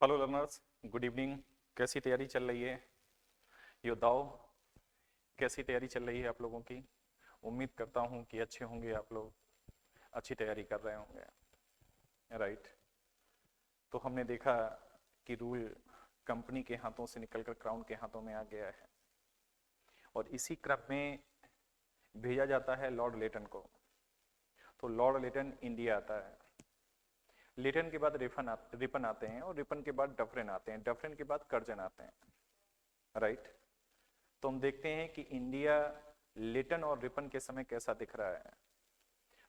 Hello learners, good evening. कैसी तैयारी चल रही है योद्धाओं? कैसी तैयारी चल रही है आप लोगों की? उम्मीद करता हूँ कि अच्छे होंगे, आप लोग अच्छी तैयारी कर रहे होंगे, राइट। तो हमने देखा कि रूल कंपनी के हाथों से निकलकर क्राउन के हाथों में आ गया है और इसी क्रम में भेजा जाता है लॉर्ड लेटन को। तो लॉर्ड लेटन इंडिया आता है। लेटन के बाद रिपन आते हैं और रिपन के बाद डफरिन आते हैं, डफरिन के बाद कर्जन आते हैं, राइट। तो हम देखते हैं कि इंडिया लेटन और रिपन के समय कैसा दिख रहा है।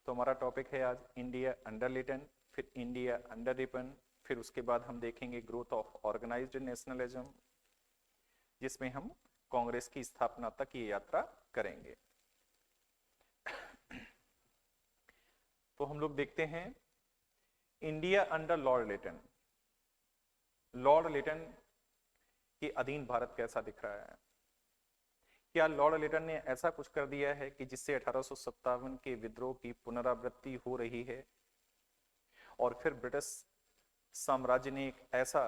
तो हमारा टॉपिक है आज इंडिया अंडर लेटन, फिर इंडिया अंडर रिपन, फिर उसके बाद हम देखेंगे ग्रोथ ऑफ ऑर्गेनाइज्ड नेशनलिज्म, जिसमें हम कांग्रेस की स्थापना तक ये यात्रा करेंगे। तो हम लोग देखते हैं इंडिया अंडर लॉर्ड लेटन। लॉर्ड लेटन के अधीन भारत कैसा दिख रहा है? क्या लॉर्ड लेटन ने ऐसा कुछ कर दिया है कि जिससे 1857 के विद्रोह की पुनरावृत्ति हो रही है और फिर ब्रिटिश साम्राज्य ने एक ऐसा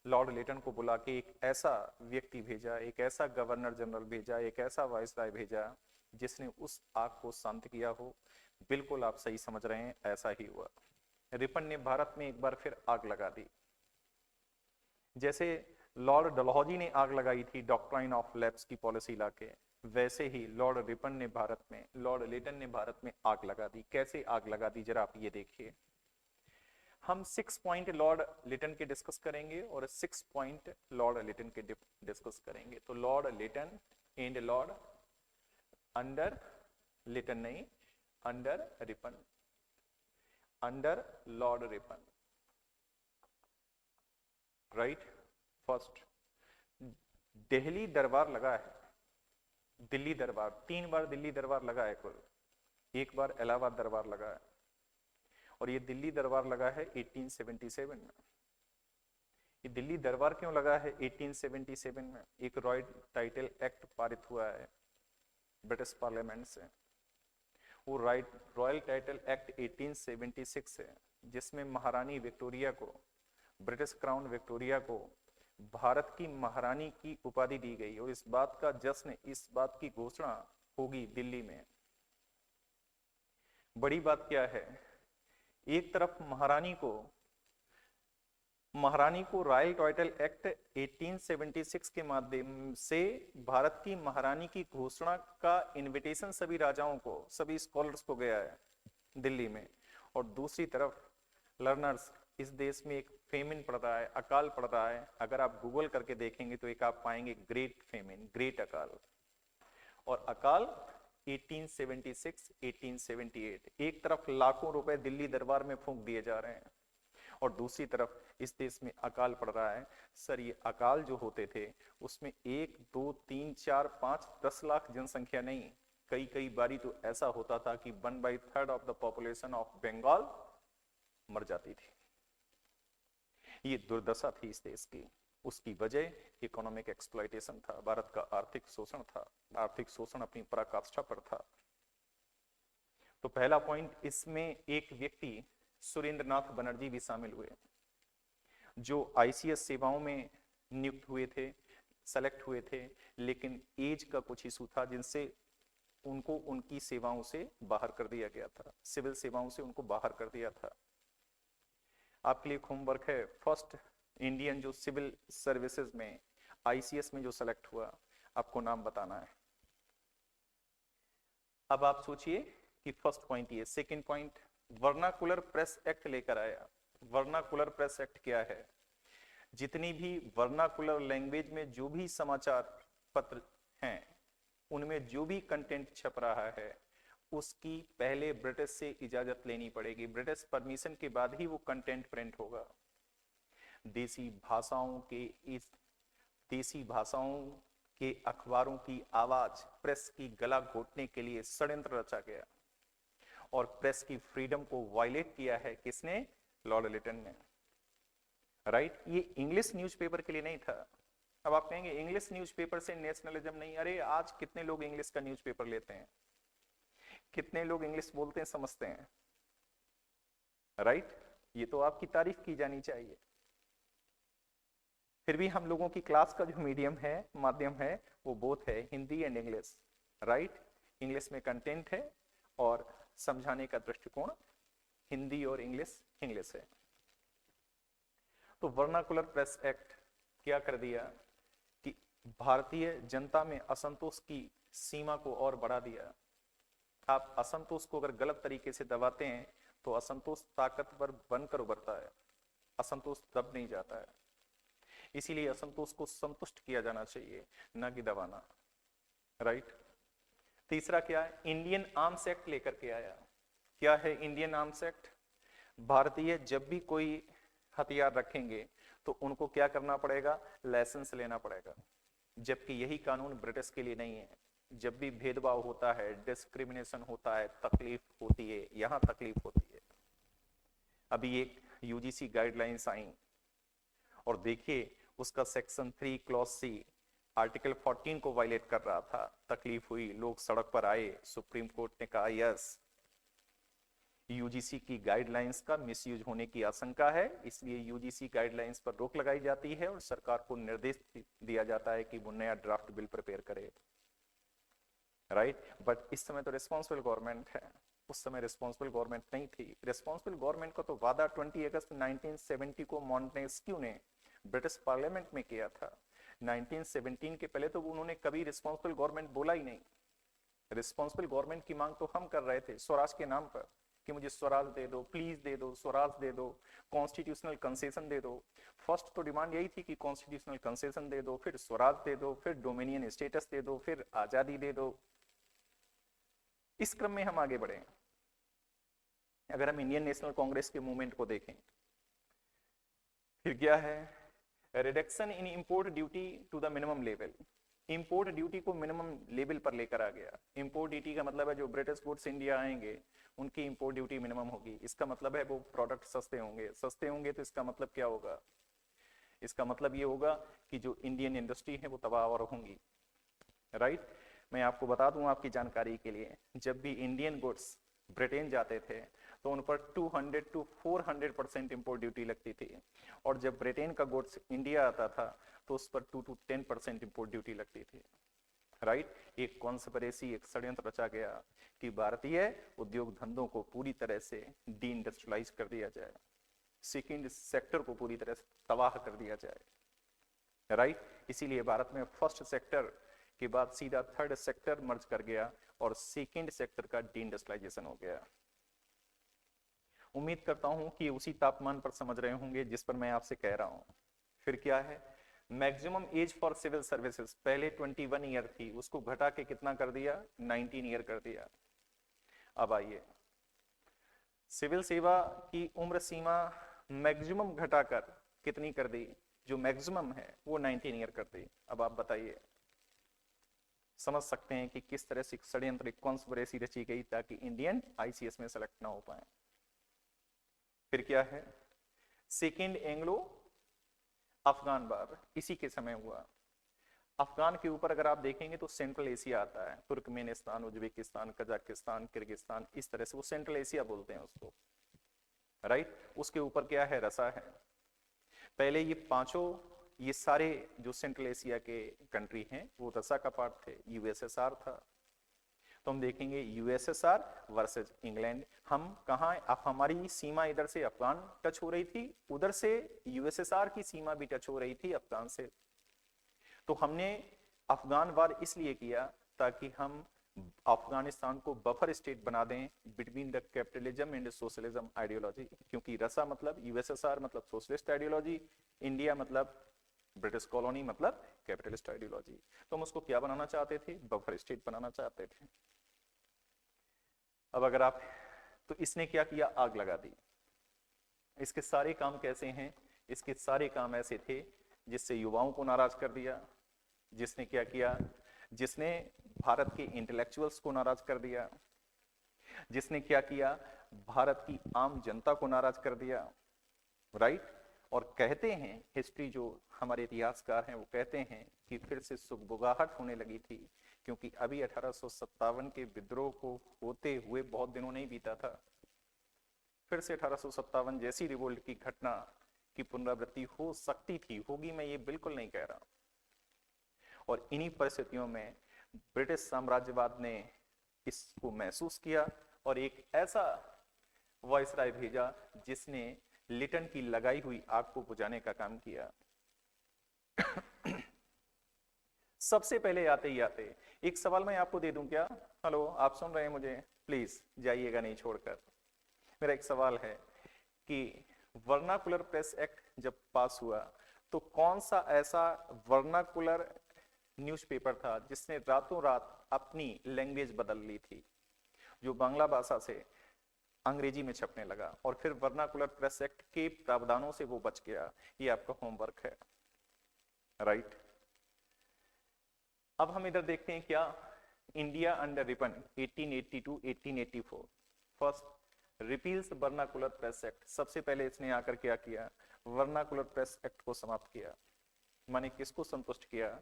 लॉर्ड लेटन को बुला के एक ऐसा व्यक्ति भेजा, एक ऐसा गवर्नर जनरल भेजा, एक ऐसा वायसराय भेजा जिसने उस आग को शांत किया हो? बिल्कुल आप सही समझ रहे हैं, ऐसा ही हुआ। रिपन ने भारत में एक बार फिर आग लगा दी। जैसे लॉर्ड डलहौजी ने आग लगाई थी डॉक्ट्राइन ऑफ लैप्स की पॉलिसी लाके, वैसे ही लॉर्ड रिपन ने भारत में, लॉर्ड लेटन ने भारत में आग लगा दी। कैसे आग लगा दी जरा आप ये देखिए। हम 6 पॉइंट लॉर्ड लिटन के डिस्कस करेंगे और 6 पॉइंट लॉर्ड लिटन के डिस्कस करेंगे। तो Lord Lytton and Lord under Lytton, नहीं, under Ripon, under Lord Ripon, right. First, Delhi Durbar लगा है। दिल्ली दरबार 3 बार दिल्ली दरबार लगा है कुल, एक बार इलाहाबाद दरबार लगा है और ये दिल्ली दरबार लगा है 1877 में। ये दिल्ली दरबार क्यों लगा है 1877 में? एक रॉयल टाइटल एक्ट पारित हुआ है ब्रिटिश पार्लियामेंट से। वो रॉयल टाइटल एक्ट 1876 है जिसमें महारानी विक्टोरिया को, ब्रिटिश क्राउन विक्टोरिया को भारत की महारानी की उपाधि दी गई और इस बात का जश्न, इस बात की घोषणा होगी दिल्ली में। बड़ी बात क्या है, एक तरफ महारानी को रॉयल टाइटल एक्ट 1876 के माध्यम से भारत की महारानी की घोषणा का इनविटेशन सभी राजाओं को, सभी स्कॉलर्स को गया है दिल्ली में। और दूसरी तरफ लर्नर्स, इस देश में एक फेमिन पड़ रहा है, अकाल पड़ रहा है। अगर आप गूगल करके देखेंगे तो एक आप पाएंगे ग्रेट फेमिन, ग्रेट अकाल। और अकाल 1876, 1878। एक तरफ लाखों रुपए दिल्ली दरबार में फूंक दिए जा रहे हैं और दूसरी तरफ इस देश में अकाल पड़ रहा है। सर, ये अकाल जो होते थे उसमें 1, 2, 3, 4, 5, 10 लाख जनसंख्या नहीं, कई कई बारी तो ऐसा होता था कि 1/3 of the population of Bengal मर जाती थी। ये दुर्दशा थी इस देश की। उसकी वजह इकोनॉमिक एक्सप्लॉयटेशन था, भारत का आर्थिक शोषण था। आर्थिक शोषण अपनी पराकाष्ठा पर था। तो पहला पॉइंट, इसमें एक व्यक्ति सुरेंद्रनाथ बनर्जी भी शामिल हुए जो आईसीएस सेवाओं में नियुक्त हुए थे, सेलेक्ट हुए थे, लेकिन एज का कुछ इशू था जिनसे उनको उनकी सेवाओं से बाहर कर दिया गया था, सिविल सेवाओं से उनको बाहर कर दिया था। आपके लिए होमवर्क है, फर्स्ट इंडियन जो सिविल सर्विसेज में आईसीएस में जो सेलेक्ट हुआ, आपको नाम बताना है। अब आप सोचिए कि फर्स्ट पॉइंट ये। Second point, vernacular press act लेकर आया। वर्नाकुलर प्रेस एक्ट क्या है? जितनी भी वर्नाकुलर लैंग्वेज में जो भी समाचार पत्र हैं, उनमें जो भी कंटेंट छप रहा है, उसकी पहले ब्रिटिश से इजाजत लेनी पड़ेगी। ब्रिटिश परमिशन के बाद ही वो कंटेंट प्रिंट होगा। देसी भाषाओं के इस देसी भाषाओं के अखबारों की आवाज प्रेस की गला घोटने के लिए षड्यंत्र रचा गया और प्रेस की फ्रीडम को वायलेट किया है किसने? लॉर्ड लिटन ने, राइट। ये इंग्लिश न्यूज़पेपर के लिए नहीं था। अब आप कहेंगे इंग्लिश न्यूज़पेपर से नेशनलिज्म नहीं। अरे आज कितने लोग इंग्लिश का न्यूज़पेपर लेते हैं, कितने लोग इंग्लिश बोलते हैं, समझते हैं, राइट। ये तो आपकी तारीफ की जानी चाहिए। फिर भी हम लोगों की क्लास का जो मीडियम है, माध्यम है, वो बोथ है Hindi and English, right. English में कंटेंट है और समझाने का दृष्टिकोण हिंदी और इंग्लिश है। तो वर्नाकुलर प्रेस एक्ट क्या कर दिया कि भारतीय जनता में असंतोष की सीमा को और बढ़ा दिया। आप असंतोष को अगर गलत तरीके से दबाते हैं तो असंतोष ताकतवर बनकर उभरता है, असंतोष दब नहीं जाता है। इसीलिए असंतोष को संतुष्ट किया जाना चाहिए, न कि दबाना, राइट। तीसरा क्या है, इंडियन आर्म्स एक्ट लेकर के आया। क्या है इंडियन आर्म्स एक्ट? भारतीय जब भी कोई हथियार रखेंगे तो उनको क्या करना पड़ेगा, लाइसेंस लेना पड़ेगा। जबकि यही कानून ब्रिटिश के लिए नहीं है। जब भी भेदभाव होता है, डिस्क्रिमिनेशन होता है, तकलीफ होती है, यहां तकलीफ होती है। अभी एक यूजीसी गाइडलाइंस आई और देखिए उसका सेक्शन 3 क्लॉज सी आर्टिकल 14 को वायलेट कर रहा था। तकलीफ हुई, लोग सड़क पर आए, सुप्रीम कोर्ट ने कहा यस, यूजीसी की गाइडलाइंस का मिसयूज होने की आशंका है, इसलिए यूजीसी गाइडलाइंस पर रोक लगाई जाती है और सरकार को निर्देश दिया जाता है कि वो नया ड्राफ्ट बिल प्रिपेयर करे, राइट। बट इस समय तो रिस्पॉन्सिबल गवर्नमेंट है, उस समय रिस्पॉन्सिबल गवर्नमेंट नहीं थी। रिस्पॉन्सिबल गवर्नमेंट का तो वादा 20 अगस्त 1970 को मॉन्टेस्क्यू ने ब्रिटिश पार्लियामेंट में किया था। 1917 के पहले तो उन्होंने कभी रिस्पॉन्सिबल गवर्नमेंट बोला ही नहीं। रिस्पॉन्सिबल गवर्नमेंट की मांग तो हम कर रहे थे स्वराज के नाम पर कि मुझे स्वराज दे दो, प्लीज दे दो, स्वराज दे दो, कॉन्स्टिट्यूशनल कंसेशन दे दो। फर्स्ट तो डिमांड यही थी कि कॉन्स्टिट्यूशनल कंसेशन दे दो, फिर स्वराज दे दो, फिर डोमिनियन स्टेटस दे दो, फिर आजादी दे दो। इस क्रम में हम आगे बढ़े। अगर हम इंडियन नेशनल कांग्रेस के मूवमेंट को देखें, फिर क्या है, reduction in import duty to the minimum level. Import duty को मिनिमम लेवल पर लेकर आ गया। इंपोर्ट ड्यूटी का मतलब है जो ब्रिटिश गुड्स इंडिया आएंगे उनकी इंपोर्ट ड्यूटी मिनिमम होगी। इसका मतलब है वो प्रोडक्ट सस्ते होंगे। सस्ते होंगे तो इसका मतलब क्या होगा, इसका मतलब ये होगा कि जो इंडियन इंडस्ट्री है वो तबाह और होंगी, राइट। मैं आपको बता दूं आपकी जानकारी के लिए, जब भी इंडियन गुड्स ब्रिटेन जाते थे तो उन पर 200 to 400% इंपोर्ट ड्यूटी लगती थी, और जब ब्रिटेन का गुड्स इंडिया आता था तो उस पर 2 to 10% इंपोर्ट ड्यूटी लगती थी, राइट। एक कॉन्स्पिरेसी, एक षड्यंत्र रचा गया कि भारतीय उद्योग धंधों को पूरी तरह से डी इंडस्ट्रियलाइज कर दिया जाए, सेकेंड सेक्टर को पूरी तरह से तबाह कर दिया जाए, राइट। इसीलिए भारत में फर्स्ट सेक्टर के बाद सीधा थर्ड सेक्टर मर्ज कर गया और सेकेंड सेक्टर का डी इंडस्ट्रियलाइजेशन हो गया। उम्मीद करता हूं कि उसी तापमान पर समझ रहे होंगे जिस पर मैं आपसे कह रहा हूं। फिर क्या है, maximum age for civil services पहले 21 ईयर थी, उसको घटा के कितना कर दिया, 19 ईयर कर दिया। अब आइए, सिविल सेवा की उम्र सीमा मैक्सिमम घटाकर कितनी कर दी, जो मैक्सिमम है वो 19 ईयर कर दी। अब आप बताइए, समझ सकते हैं कि किस तरह से षड्यंत्र कॉन्स्पिरेसी रची गई ताकि इंडियन आईसीएस में सेलेक्ट ना हो पाए। फिर क्या है, सेकेंड एंग्लो अफगान वार इसी के समय हुआ। अफगान के ऊपर अगर आप देखेंगे तो सेंट्रल एशिया आता है, तुर्कमेनिस्तान, उज्बेकिस्तान, कजाकिस्तान, किर्गिस्तान, इस तरह से वो सेंट्रल एशिया बोलते हैं उसको, राइट। उसके ऊपर क्या है, रसा है। पहले ये पांचों, ये सारे जो सेंट्रल एशिया के कंट्री हैं वो रसा का पार्ट थे, यूएसएसआर था। तो हम देखेंगे यूएसएसआर वर्सेस इंग्लैंड। हम कहाँ, अब हमारी सीमा इधर से अफगान टच हो रही थी, उधर से यूएसएसआर की सीमा भी टच हो रही थी अफगान से। तो हमने अफगान वार इसलिए किया ताकि हम अफगानिस्तान को बफर स्टेट बना दें between the capitalism and socialism ideology, क्योंकि रसा मतलब यूएसएसआर मतलब सोशलिस्ट आइडियोलॉजी, इंडिया मतलब ब्रिटिश कॉलोनी मतलब कैपिटलिस्ट आइडियोलॉजी। तो हम उसको क्या बनाना चाहते थे, बफर स्टेट बनाना चाहते थे। अब अगर आप, तो इसने क्या किया, आग लगा दी। इसके सारे काम कैसे हैं, इसके सारे काम ऐसे थे जिससे युवाओं को नाराज कर दिया, जिसने क्या किया, जिसने भारत के इंटेलेक्चुअल्स को नाराज कर दिया, जिसने क्या किया, भारत की आम जनता को नाराज कर दिया, राइट। और कहते हैं, हिस्ट्री जो हमारे इतिहासकार हैं वो कहते हैं कि फिर से सुगबुगाहट होने लगी थी, क्योंकि अभी 1857 के विद्रोह को होते हुए बहुत दिनों नहीं बीता था। फिर से 1857 जैसी रिवोल्ट की घटना की पुनरावृत्ति हो सकती थी, होगी मैं ये बिल्कुल नहीं कह रहा। और इन्हीं परिस्थितियों में ब्रिटिश साम्राज्यवाद ने इसको महसूस किया और एक ऐसा वायसराय भेजा जिसने लिटन की लगाई हुई आग को बुझाने का काम किया। सबसे पहले आते ही आते एक सवाल मैं आपको दे दूं क्या? हेलो, आप सुन रहे हैं मुझे? प्लीज जाइएगा नहीं छोड़कर। मेरा एक सवाल है कि वर्नाकुलर प्रेस एक्ट जब पास हुआ तो कौन सा ऐसा वर्नाकुलर न्यूज़पेपर था जिसने रातों रात अपनी लैंग्वेज बदल ली थी, जो बांग्ला भाषा से अंग्रेजी में छपने लगा और फिर वर्नाकुलर प्रेस एक्ट के प्रावधानों से वो बच गया? ये आपका होमवर्क है, राइट? अब हम इधर देखते हैं क्या India under Ripon 1882-1884 first repeals vernacular press act. सबसे पहले इसने आकर क्या किया? वर्नाकुलर प्रेस एक्ट को समाप्त किया। माने किसको संतुष्ट किया?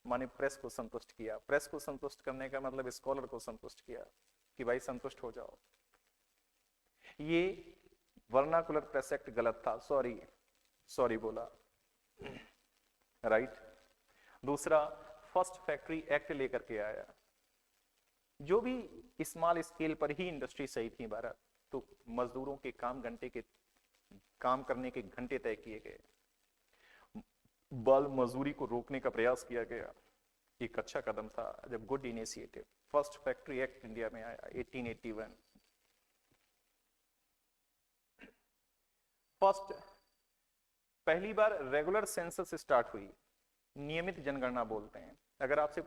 माने प्रेस को संतुष्ट किया। प्रेस को संतुष्ट करने का मतलब स्कॉलर को संतुष्ट किया कि भाई संतुष्ट हो जाओ। ये वर्नाकुलर प्रेस एक्ट गलत था, सॉरी बोला, राइट? दूसरा फर्स्ट फैक्ट्री एक्ट लेकर के आया। जो भी स्मॉल स्केल पर ही इंडस्ट्री सही थी भारत, तो मजदूरों के काम करने के घंटे तय किए गए, बाल मजदूरी को रोकने का प्रयास किया गया। एक अच्छा कदम था, जब good initiative. First factory act India में आया 1881। फर्स्ट पहली बार रेगुलर सेंसस स्टार्ट हुई, नियमित जनगणना बोलते हैं। अगर आपसे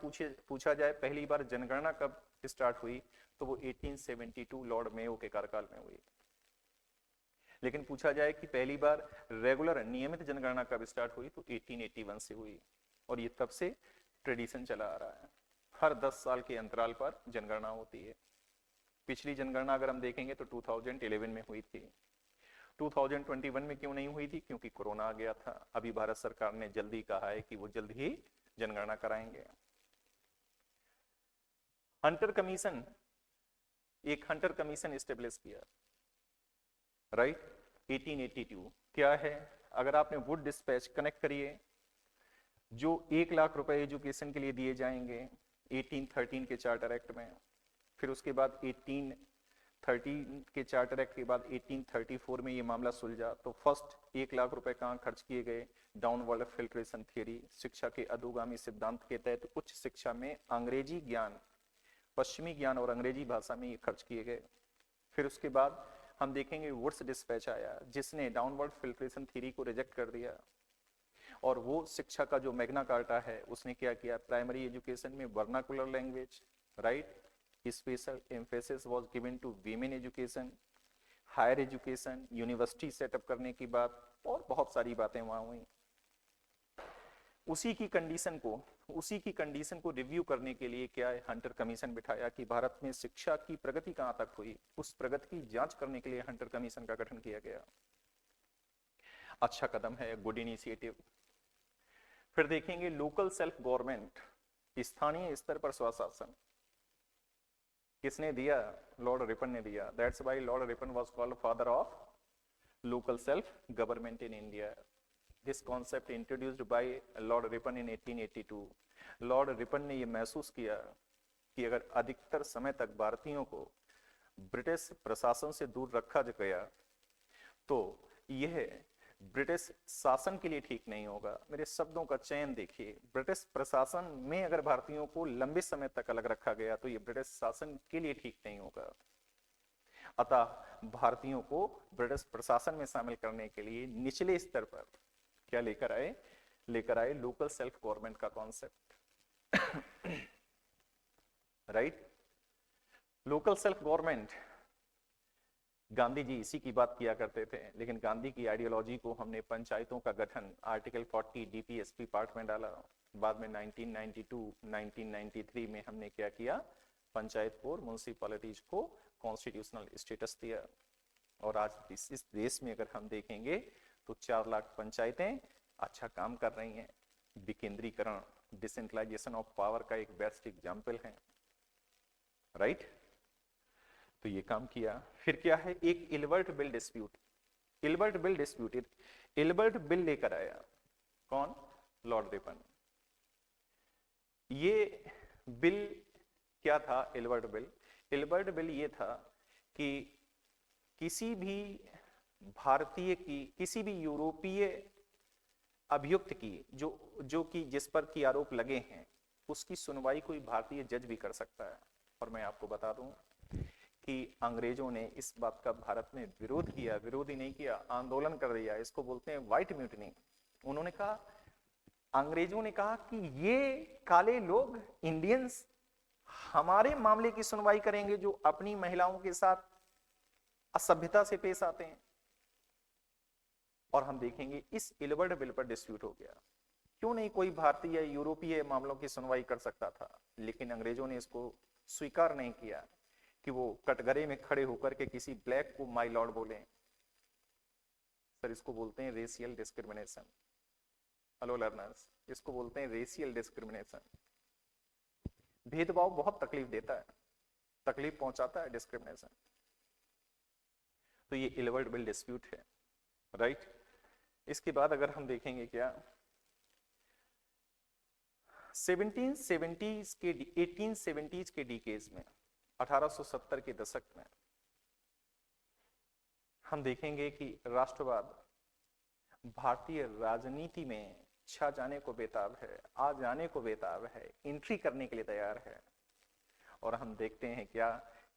पूछा जाए पहली बार जनगणना कब स्टार्ट हुई तो वो 1872 लॉर्ड मेयो के कार्यकाल में हुई। लेकिन पूछा जाए कि पहली बार रेगुलर नियमित जनगणना कब स्टार्ट हुई तो 1881 से हुई। और ये तब से ट्रेडिशन चला आ रहा है, हर 10 साल के अंतराल पर जनगणना होती है। पिछली जनगणना अगर हम देखेंगे तो 2011 में हुई थी। 2021 में क्यों नहीं हुई थी? क्योंकि कोरोना आ गया था। अभी भारत सरकार ने जल्दी कहा है कि वो जल्द ही जनगणना कराएंगे। हंटर कमीशन, एक हंटर कमीशन एस्टेब्लिश किया, राइट? 1882 क्या है? अगर आपने वुड डिस्पैच कनेक्ट करिए, जो 1 लाख रुपए एजुकेशन के लिए दिए जाएंगे 1813 के चार्टर एक्ट में, फिर उसके बाद 1813 के चार्टर एक्ट के बाद 1834 में ये मामला सुलझा। तो फर्स्ट 1 लाख रुपए कहाँ खर्च किए गए? डाउनवर्ड फिल्ट्रेशन थियरी, शिक्षा के अधोगामी सिद्धांत के तहत उच्च शिक्षा में अंग्रेजी ज्ञान, पश्चिमी ज्ञान और अंग्रेजी भाषा में ये खर्च किए गए। फिर उसके बाद हम देखेंगे वुड्स डिस्पैच आया, जिसने डाउनवर्ड फिल्ट्रेशन थ्योरी को रिजेक्ट कर दिया। और वो शिक्षा का जो मैग्ना कार्टा है उसने क्या किया? प्राइमरी एजुकेशन में vernacular language, right? Special emphasis was given to women education, higher education, university setup करने की बात और बहुत सारी बातें वहां हुई। उसी की कंडीशन को रिव्यू करने के लिए क्या है? हंटर कमीशन बिठाया कि भारत में शिक्षा की प्रगति कहां तक हुई, उस प्रगति की जांच करने के लिए हंटर कमीशन का गठन किया गया। अच्छा कदम है, गुड इनिशिएटिव। फिर देखेंगे लोकल सेल्फ गवर्नमेंट, स्थानीय स्तर पर स्वशासन। किसने दिया? लॉर्ड रिपन ने दिया। That's why Lord Ripon was called father of local self government in India. This concept introduced by Lord Ripon in 1882. Lord Ripon ने यह महसूस किया कि अगर अधिकतर समय तक भारतीयों को ब्रिटिश प्रशासन से दूर रखा गया तो यह ब्रिटिश शासन के लिए ठीक नहीं होगा। मेरे शब्दों का चयन देखिए, ब्रिटिश प्रशासन में अगर भारतीयों को लंबे समय तक अलग रखा गया तो यह ब्रिटिश शासन के लिए ठीक नहीं होगा। अतः भारतीयों को ब्रिटिश प्रशासन में शामिल करने के लिए निचले स्तर पर क्या लेकर आए? लोकल सेल्फ गवर्नमेंट का concept, right? Local self government, Gandhi ji इसी की बात किया करते थे, लेकिन गांधी की आइडियोलॉजी को हमने पंचायतों का गठन आर्टिकल 40 डीपीएसपी पार्ट में डाला। बाद में 1992, 1993 में हमने क्या किया? पंचायत को, म्युनिसिपैलिटीज को कॉन्स्टिट्यूशनल स्टेटस दिया। और आज इस देश में अगर हम देखेंगे तो 4 लाख पंचायतें अच्छा काम कर रही हैं। विकेंद्रीकरण, डिसेंट्रलाइजेशन ऑफ पावर का एक बेस्ट एग्जाम्पल है, राइट? तो ये काम किया। फिर क्या है? एक Ilbert bill dispute. Ilbert bill dispute Ilbert bill लेकर आया। कौन? Lord Ripon. ये बिल क्या था? इल्बर्ट बिल ये था कि किसी भी भारतीय की, किसी भी यूरोपीय अभियुक्त की जो कि जिस पर की आरोप लगे हैं, उसकी सुनवाई कोई भारतीय जज भी कर सकता है। और मैं आपको बता दूं कि अंग्रेजों ने इस बात का भारत में विरोध किया, विरोध ही नहीं किया, आंदोलन कर दिया। इसको बोलते हैं व्हाइट म्यूटिनी। उन्होंने कहा, अंग्रेजों ने कहा कि ये काले लोग, इंडियंस, हमारे मामले की सुनवाई करेंगे जो अपनी महिलाओं के साथ असभ्यता से पेश आते हैं। और हम देखेंगे इस इल्बर्ट बिल पर डिस्प्यूट हो गया। क्यों नहीं कोई भारतीय यूरोपीय मामलों की सुनवाई कर सकता था, लेकिन अंग्रेजों ने इसको स्वीकार नहीं किया कि वो कटघरे में खड़े होकर के किसी ब्लैक को माय लॉर्ड बोले। सर, इसको बोलते हैं रेशियल डिस्क्रिमिनेशन। हेलो लर्नर्स, इसको बोलते हैं रेशियल डिस्क्रिमिनेशन। भेदभाव बहुत तकलीफ देता है, तकलीफ पहुंचाता है डिस्क्रिमिनेशन। तो ये इल्बर्ट बिल डिस्प्यूट है, राइट। इसके बाद अगर हम देखेंगे क्या, 1870s के डिकेज में, 1870 के दशक में हम देखेंगे कि राष्ट्रवाद भारतीय राजनीति में छा जाने को बेताब है, आ जाने को बेताब है, एंट्री करने के लिए तैयार है। और हम देखते हैं क्या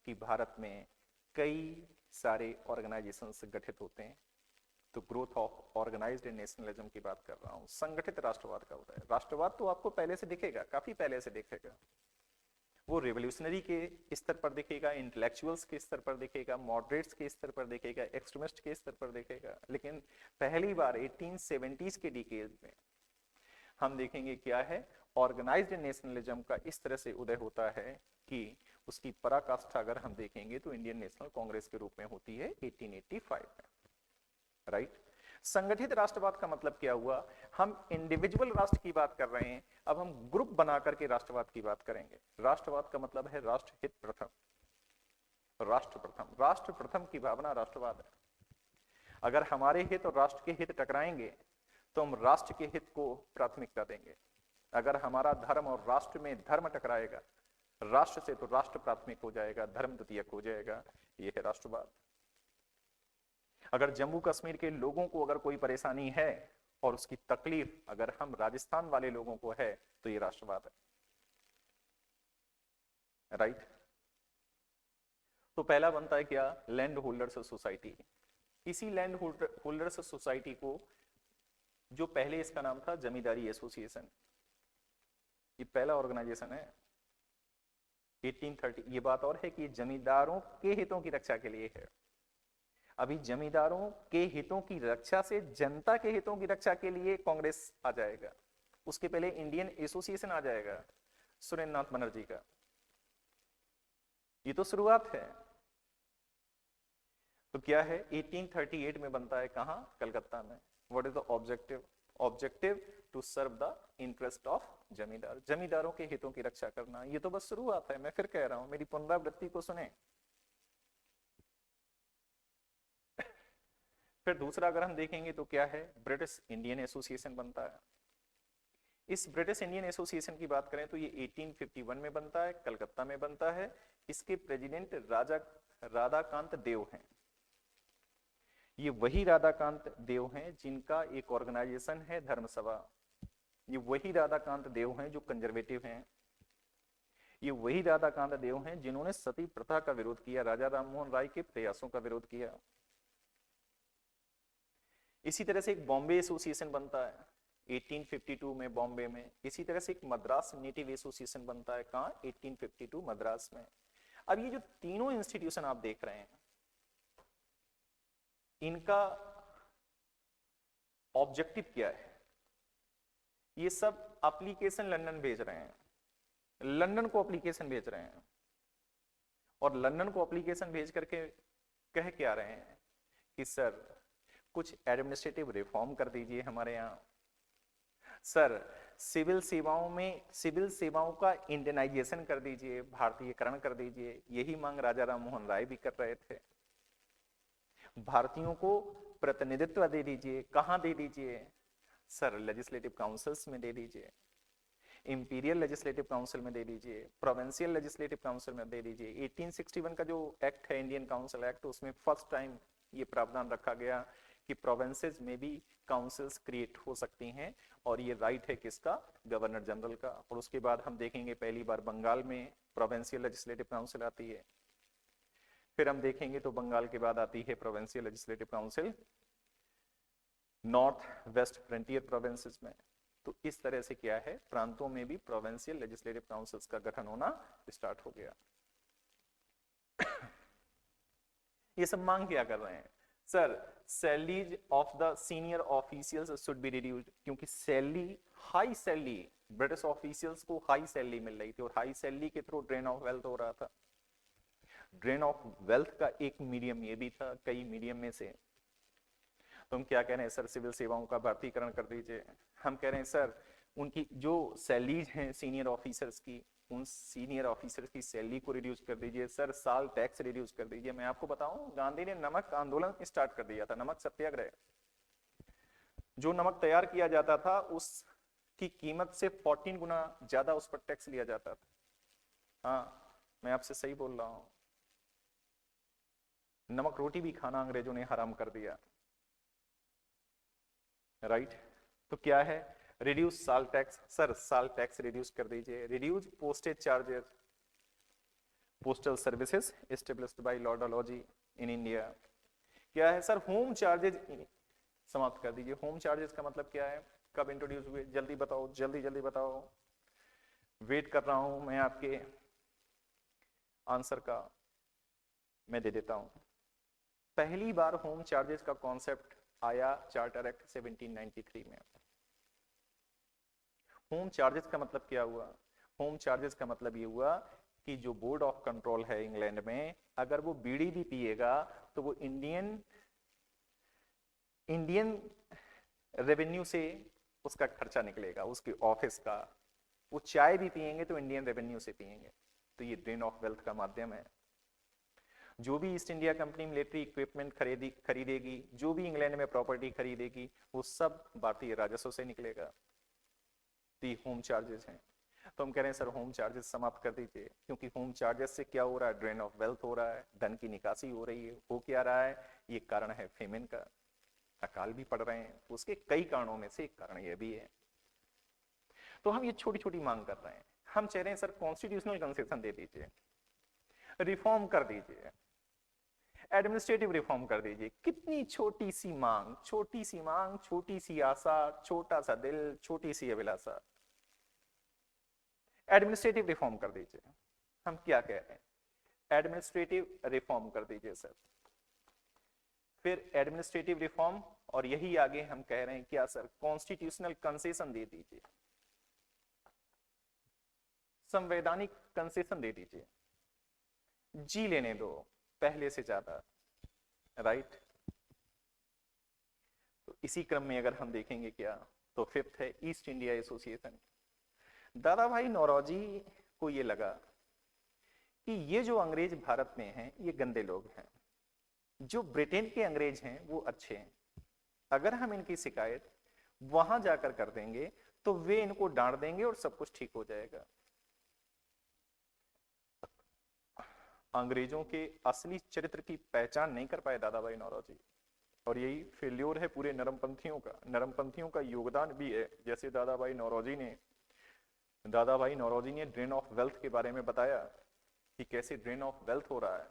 कि भारत में कई सारे ऑर्गेनाइजेशंस गठित होते हैं। तो ग्रोथ ऑफ ऑर्गेनाइज्ड नेशनलिज्म की बात कर रहा हूं, संगठित राष्ट्रवाद का होता है। राष्ट्रवाद तो आपको पहले से दिखेगा, काफी पहले से दिखेगा। वो रेवोल्यूशनरी के स्तर पर दिखेगा, इंटेलेक्चुअल्स के स्तर पर दिखेगा, मॉडरेट्स के स्तर पर दिखेगा, एक्सट्रीमिस्ट के स्तर पर दिखेगा। लेकिन पहली बार 1870s के डिकेड में हम देखेंगे क्या है, ऑर्गेनाइज्ड नेशनलिज्म का इस तरह से उदय होता है कि उसकी पराकाष्ठा अगर हम देखेंगे तो इंडियन नेशनल कांग्रेस के रूप में होती है 1885 में, राइट। संगठित राष्ट्रवाद का मतलब क्या हुआ? हम इंडिविजुअल राष्ट्र की बात कर रहे हैं, अब हम ग्रुप बना करके राष्ट्रवाद की बात करेंगे। राष्ट्रवाद का मतलब है राष्ट्रहित प्रथम, राष्ट्र प्रथम। राष्ट्र प्रथम की भावना राष्ट्रवाद है। अगर हमारे हित और राष्ट्र के हित टकराएंगे तो हम राष्ट्र के हित को प्राथमिकता देंगे। अगर हमारा धर्म और राष्ट्र में धर्म टकराएगा, राष्ट्र से, तो राष्ट्र प्राथमिक हो जाएगा, धर्म द्वितीयक हो जाएगा। यह है राष्ट्रवाद। अगर जम्मू कश्मीर के लोगों को अगर कोई परेशानी है और उसकी तकलीफ अगर हम राजस्थान वाले लोगों को है, तो ये राष्ट्रवाद है, राइट। तो पहला बनता है क्या? Land holders society. इसी लैंड होल्डर्स सोसाइटी को, जो पहले इसका नाम था जमींदारी एसोसिएशन, ये पहला ऑर्गेनाइजेशन है 1830। ये बात और है कि जमींदारों के हितों की रक्षा के लिए है। अभी जमींदारों के हितों की रक्षा से जनता के हितों की रक्षा के लिए कांग्रेस आ जाएगा। उसके पहले इंडियन एसोसिएशन आ जाएगा सुरेंद्रनाथ बनर्जी का। ये तो शुरुआत है। तो क्या है, 1838 में बनता है, कहां? कलकत्ता में। What is the objective? Objective to serve the interest of zamindar, जमींदारों के हितों की रक्षा करना। ये तो बस शुरुआत है, मैं फिर कह रहा हूं, मेरी पुनरावृत्ति को सुने। फिर दूसरा अगर हम देखेंगे तो क्या है, ब्रिटिश इंडियन एसोसिएशन बनता है। इस ब्रिटिश इंडियन एसोसिएशन की बात करें तो ये 1851 में बनता है, कलकत्ता में बनता है। इसके प्रेसिडेंट राधाकांत देव हैं। ये वही राधाकांत देव हैं जिनका एक ऑर्गेनाइजेशन है धर्मसभा। ये वही राधाकांत देव हैं जो कंजर्वेटिव हैं। ये वही राधाकांत देव हैं जिन्होंने सती प्रथा का विरोध किया, राजा राममोहन राय के प्रयासों का विरोध किया। इसी तरह से एक बॉम्बे एसोसिएशन बनता है 1852 में बॉम्बे में। इसी तरह से एक मद्रास नेटिव एसोसिएशन बनता है, कहां? 1852 मद्रास में। अब ये जो तीनों इंस्टीट्यूशन आप देख रहे हैं, इनका ऑब्जेक्टिव क्या है? ये सब एप्लीकेशन लंदन भेज रहे हैं, लंदन को एप्लीकेशन भेज रहे हैं, और लंदन को एप्लीकेशन भेज करके कह क्या रहे हैं कि सर कुछ एडमिनिस्ट्रेटिव रिफॉर्म कर दीजिए हमारे यहाँ। सर सिविल सेवाओं का इंडियनाइजेशन कर दीजिए, भारतीयकरण कर दीजिए। यही मांग राजा राममोहन राय भी कर रहे थे। भारतीयों को प्रतिनिधित्व दे दीजिए। कहां दे दीजिए सर? लेजिस्लेटिव काउंसिल्स में दे दीजिए, इंपीरियल लेजिस्लेटिव काउंसिल में दे दीजिए, प्रोविंशियल लेजिस्लेटिव काउंसिल में दे दीजिए। 1861 का जो एक्ट है, इंडियन काउंसिल एक्ट, उसमें फर्स्ट टाइम ये प्रावधान रखा गया कि प्रोविंसेस में भी काउंसिल्स क्रिएट हो सकती हैं, और ये राइट है किसका? गवर्नर जनरल का। और उसके बाद हम देखेंगे पहली बार बंगाल में प्रोविंशियल लेजिस्लेटिव काउंसिल आती है। फिर हम देखेंगे तो बंगाल के बाद आती है provincial legislative council north west frontier provinces में। तो इस तरह से क्या है, प्रांतों में भी प्रोविंशियल लेजिस्लेटिव काउंसिल्स का गठन होना स्टार्ट हो गया। ये सब मांग क्या कर रहे हैं sir? Salaries of the senior officials should be reduced, क्योंकि salary, high salary, British officials को हाई सैलरी मिल रही थी, और हाई सैलरी के थ्रू ड्रेन ऑफ वेल्थ हो रहा था। ड्रेन ऑफ वेल्थ का एक मीडियम ये भी था, कई मीडियम में से। तो हम क्या कह रहे हैं सर? सिविल सेवाओं का भारतीकरण कर दीजिए। हम कह रहे हैं सर, उनकी जो सैलरीज हैं सीनियर ऑफिसर्स की, उन सीनियर ऑफिसर्स की सैलरी को रिड्यूस कर दीजिए। सर साल टैक्स रिड्यूस कर दीजिए। मैं आपको बताऊं, गांधी ने नमक आंदोलन स्टार्ट कर दिया था, नमक सत्याग्रह। जो नमक तैयार किया जाता था उसकी कीमत से 14 गुना ज्यादा उस पर टैक्स लिया जाता था। हाँ, मैं आपसे सही बोल रहा हूं। नमक रोटी भी खाना अंग्रेजों ने हराम कर दिया, राइट? तो क्या है? रिड्यूस साल टैक्स। सर साल टैक्स रिड्यूस कर दीजिए। Reduce postage charges, postal services established by Lord Dalhousie in India. क्या है सर? होम चार्जेज समाप्त कर दीजिए। होम चार्जेस का मतलब क्या है? कब इंट्रोड्यूस हुए? जल्दी बताओ, जल्दी जल्दी बताओ, वेट कर रहा हूं मैं आपके आंसर का। मैं दे देता हूं। पहली बार होम चार्जेस का कॉन्सेप्ट आया चार्टर एक्ट 1793 में। होम चार्जेस का मतलब क्या हुआ? होम चार्जेस का मतलब ये हुआ कि जो बोर्ड ऑफ कंट्रोल है इंग्लैंड में, अगर वो बीड़ी भी पिएगा तो वो इंडियन रेवेन्यू से उसका खर्चा निकलेगा, उसके ऑफिस का। वो चाय भी पिएंगे तो इंडियन रेवेन्यू से पिएंगे। तो ये ड्रेन ऑफ वेल्थ का माध्यम है। जो भी east India company military equipment खरीदेगी, जो भी इंग्लैंड में प्रॉपर्टी खरीदेगी, वो सब भारतीय राजस्व से निकलेगा। तो ये होम चार्जेस हैं। तो हम कह रहे हैं सर होम चार्जेस समाप्त कर दीजिए, क्योंकि होम चार्जेस से क्या हो रहा है? ड्रेन ऑफ वेल्थ हो रहा है, धन की निकासी हो रही है। हो क्या रहा है? ये कारण है फेमिन का, अकाल भी पड़ रहे हैं। उसके कई कारणों में से एक कारण ये भी है। तो हम ये छोटी छोटी मांग कर रहे हैं। हम चाह रहे हैं सर कॉन्स्टिट्यूशनल कंसेशन दे दीजिए, रिफॉर्म कर दीजिए, एडमिनिस्ट्रेटिव रिफॉर्म कर दीजिए। कितनी छोटी सी मांग, छोटी सी मांग, छोटी सी आशा, छोटा सा दिल, छोटी सी अभिलाषा। एडमिनिस्ट्रेटिव रिफॉर्म कर दीजिए। हम क्या कह रहे हैं? एडमिनिस्ट्रेटिव रिफॉर्म कर दीजिए सर। फिर एडमिनिस्ट्रेटिव रिफॉर्म, और यही आगे हम कह रहे हैं क्या सर? कॉन्स्टिट्यूशनल कंसेशन दे दीजिए, संवैधानिक कंसेशन दे दीजिए, जी लेने दो पहले से ज्यादा, राइट? तो इसी क्रम में अगर हम देखेंगे क्या, तो फिफ्थ है ईस्ट इंडिया एसोसिएशन। दादा भाई नौरोजी को ये लगा कि ये जो अंग्रेज भारत में हैं ये गंदे लोग हैं, जो ब्रिटेन के अंग्रेज हैं वो अच्छे हैं। अगर हम इनकी शिकायत वहां जाकर कर देंगे तो वे इनको डांट देंगे और सब कुछ ठीक हो जाएगा। अंग्रेजों के असली चरित्र की पहचान नहीं कर पाए दादा भाई नौरोजी, और यही फेल्योर है पूरे नरमपंथियों का। नरमपंथियों का योगदान भी है। जैसे दादा भाई नौरोजी ने ड्रेन ऑफ वेल्थ के बारे में बताया कि कैसे ड्रेन ऑफ वेल्थ हो रहा है।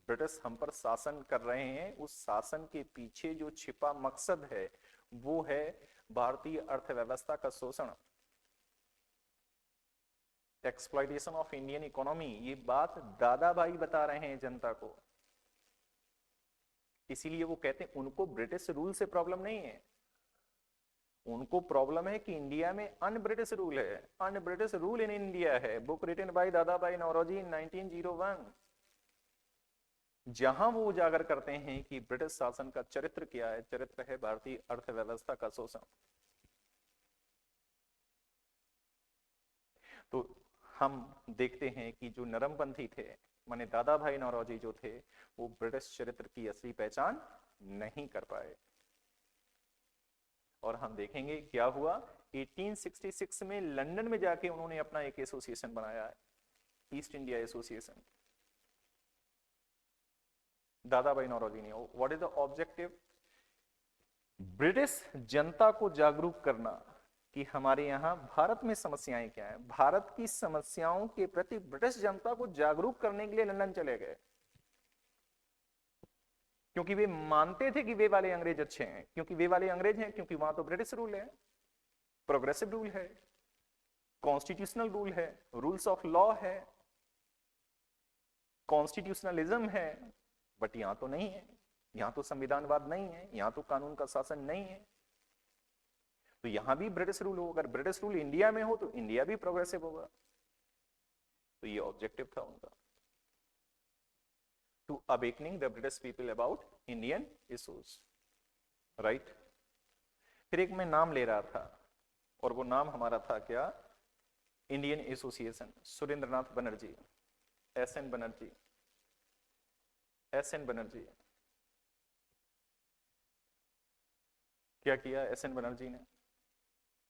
ब्रिटिश हम पर शासन कर रहे हैं, उस शासन के पीछे जो छिपा मकसद है वो है भारतीय अर्थव्यवस्था का शोषण, एक्सप्लॉइटेशन ऑफ इंडियन इकोनॉमी। ये बात दादा भाई बता रहे हैं जनता को। इसीलिए वो कहते हैं उनको ब्रिटिश रूल से प्रॉब्लम नहीं है, उनको प्रॉब्लम है कि इंडिया में अन ब्रिटिश रूल है। Un British rule in India है, बुक रिटन बाय दादा भाई नौरोजी इन 1901। जहां वो उजागर करते हैं कि ब्रिटिश शासन का चरित्र क्या है, चरित्र है भारतीय अर्थव्यवस्था का शोषण। तो हम देखते हैं कि जो नरमपंथी थे, माने दादा भाई नौरोजी जो थे, वो ब्रिटिश चरित्र की असली पहचान नहीं कर पाए। और हम देखेंगे क्या हुआ, 1866 में लंदन में जाके उन्होंने अपना एक एसोसिएशन बनाया है, East India association, Dadabhai Naoroji ने। What is the objective? British जनता को जागरूक करना कि हमारे यहां भारत में समस्याएं क्या हैं। भारत की समस्याओं के प्रति ब्रिटिश जनता को जागरूक करने के लिए लंदन चले गए, क्योंकि वे मानते थे कि वे वाले अंग्रेज अच्छे हैं। क्योंकि वे वाले अंग्रेज हैं, क्योंकि वहां तो ब्रिटिश रूल है, प्रोग्रेसिव रूल है, कॉन्स्टिट्यूशनल रूल है, रूल्स ऑफ लॉ है, कॉन्स्टिट्यूशनलिज्म है। बट यहां तो नहीं है, यहां तो संविधानवाद नहीं है, यहां तो कानून का शासन नहीं है। तो यहां भी ब्रिटिश रूल हो, अगर ब्रिटिश रूल इंडिया में हो तो इंडिया भी प्रोग्रेसिव होगा। तो ये ऑब्जेक्टिव था उनका, to awakening the British people about Indian issues, right. फिर एक मैं नाम ले रहा था, और वो नाम हमारा था क्या, Indian association, Surendranath Banerjee, SN. Banerjee, SN. Banerjee. क्या किया एस.एन. बनर्जी ने?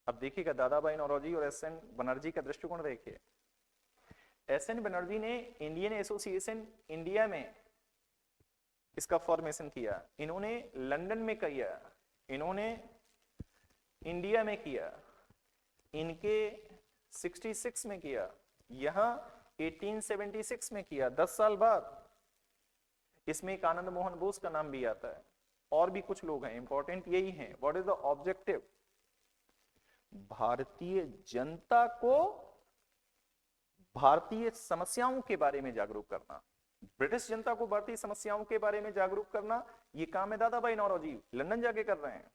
अब देखिएगा, दादाभाई नौरोजी और एस.एन. बनर्जी का दृष्टिकोण देखिए। एस.एन. बनर्जी ने इंडियन एसोसिएशन इंडिया में इसका फॉर्मेशन किया। इन्होंने लंदन में किया, इन्होंने इंडिया में किया, इनके 66 में किया, यहां 1876 में किया, 10 साल बाद। इसमें एक आनंद मोहन बोस का नाम भी आता है, और भी कुछ लोग हैं, इंपॉर्टेंट यही हैं। What is the objective? Bharatiya Janata को भारतीय समस्याओं के बारे में जागरूक करना, ब्रिटिश जनता को भारतीय समस्याओं के बारे में जागरूक करना, ये काम है दादाभाई नौरोजी लंदन जाके कर रहे हैं।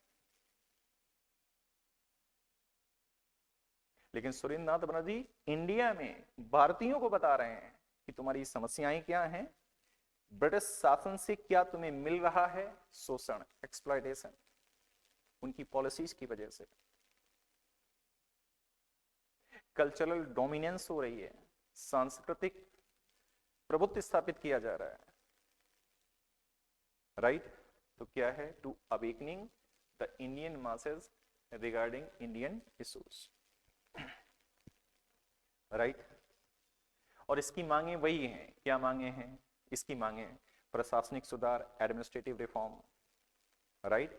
लेकिन सुरेंद्रनाथ बनर्जी इंडिया में भारतीयों को बता रहे हैं कि तुम्हारी समस्याएं क्या हैं, ब्रिटिश शासन से क्या तुम्हें मिल रहा है, शोषण, एक्सप्लॉयटेशन, उनकी पॉलिसीज की वजह से कल्चरल डोमिनेंस हो रही है, सांस्कृतिक प्रभुत्व स्थापित किया जा रहा है, राइट। तो क्या है, to awakening the Indian masses regarding Indian issues, right. और इसकी मांगे वही हैं, क्या मांगे हैं इसकी? मांगे प्रशासनिक सुधार, एडमिनिस्ट्रेटिव रिफॉर्म, राइट।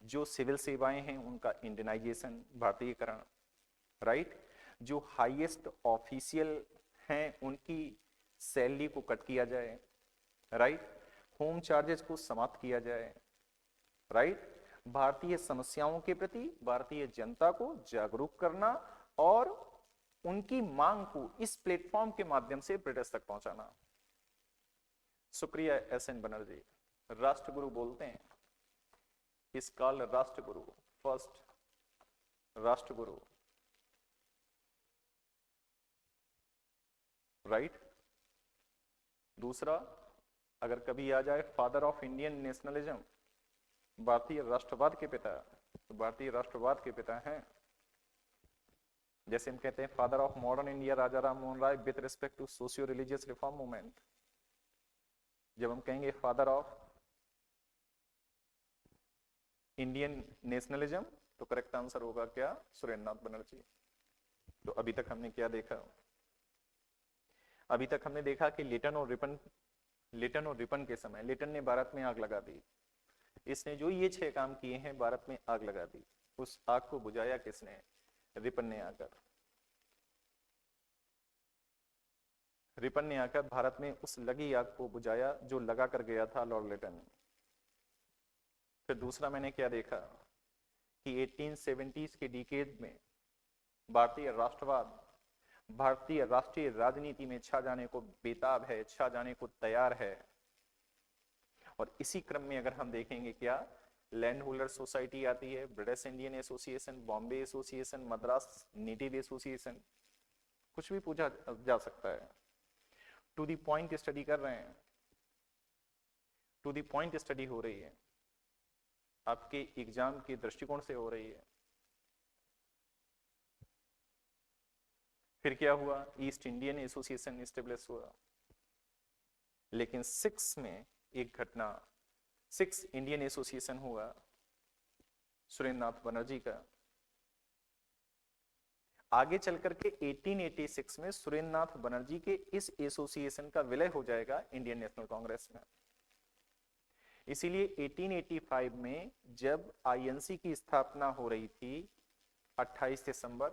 जो सिविल सेवाएं हैं उनका इंडियनाइजेशन, भारतीयकरण, राइट। जो हाईएस्ट ऑफिशियल हैं उनकी सैलरी को कट किया जाए, राइट। होम चार्जेस को समाप्त किया जाए, राइट। भारतीय समस्याओं के प्रति भारतीय जनता को जागरूक करना और उनकी मांग को इस प्लेटफॉर्म के माध्यम से ब्रिटिश तक पहुंचाना। शुक्रिया एस.एन. बनर्जी, राष्ट्रगुरु बोलते हैं इस काल राष्ट्रगुरु, फर्स्ट राष्ट्रगुरु, राइट। दूसरा, अगर कभी आ जाए फादर ऑफ इंडियन नेशनलिज्म, भारतीय राष्ट्रवाद के पिता, तो भारतीय राष्ट्रवाद के पिता हैं, जैसे हम कहते हैं father of modern India Raja Ram Mohan Roy with respect to socio religious reform movement. जब हम कहेंगे फादर ऑफ इंडियन नेशनलिज्म, तो करेक्ट आंसर होगा क्या, सुरेंद्रनाथ बनर्जी। तो अभी तक हमने क्या देखा? अभी तक हमने देखा कि लिटन और रिपन के समय लिटन ने भारत में आग लगा दी। इसने जो ये 6 काम किए हैं, भारत में आग लगा दी। उस आग को बुझाया किसने? रिपन ने आकर। रिपन ने आकर भारत में उस लगी आग को बुझाया जो लगा कर गया था लॉर्ड लिटन। फिर दूसरा मैंने क्या देखा कि 1870s के डिकेड में भारतीय राष्ट्रवाद भारतीय राष्ट्रीय राजनीति में छा जाने को बेताब है, छा जाने को तैयार है। और इसी क्रम में अगर हम देखेंगे, क्या लैंड होल्डर सोसाइटी आती है, British Indian association, Bombay association, Madras native association, कुछ भी पूछा जा सकता है। टू दी पॉइंट स्टडी कर रहे हैं, टू दी पॉइंट स्टडी हो रही है, आपके एग्जाम के दृष्टिकोण से हो रही है। फिर क्या हुआ? ईस्ट इंडियन एसोसिएशन स्टेब्लिश हुआ। लेकिन 6 में एक घटना 6 इंडियन एसोसिएशन हुआ सुरेंद्र नाथ बनर्जी का। आगे चल करके 1886 में सुरेंद्र नाथ बनर्जी के इस एसोसिएशन का विलय हो जाएगा इंडियन नेशनल कांग्रेस में। इसीलिए 1885 में जब आईएनसी की स्थापना हो रही थी 28 दिसंबर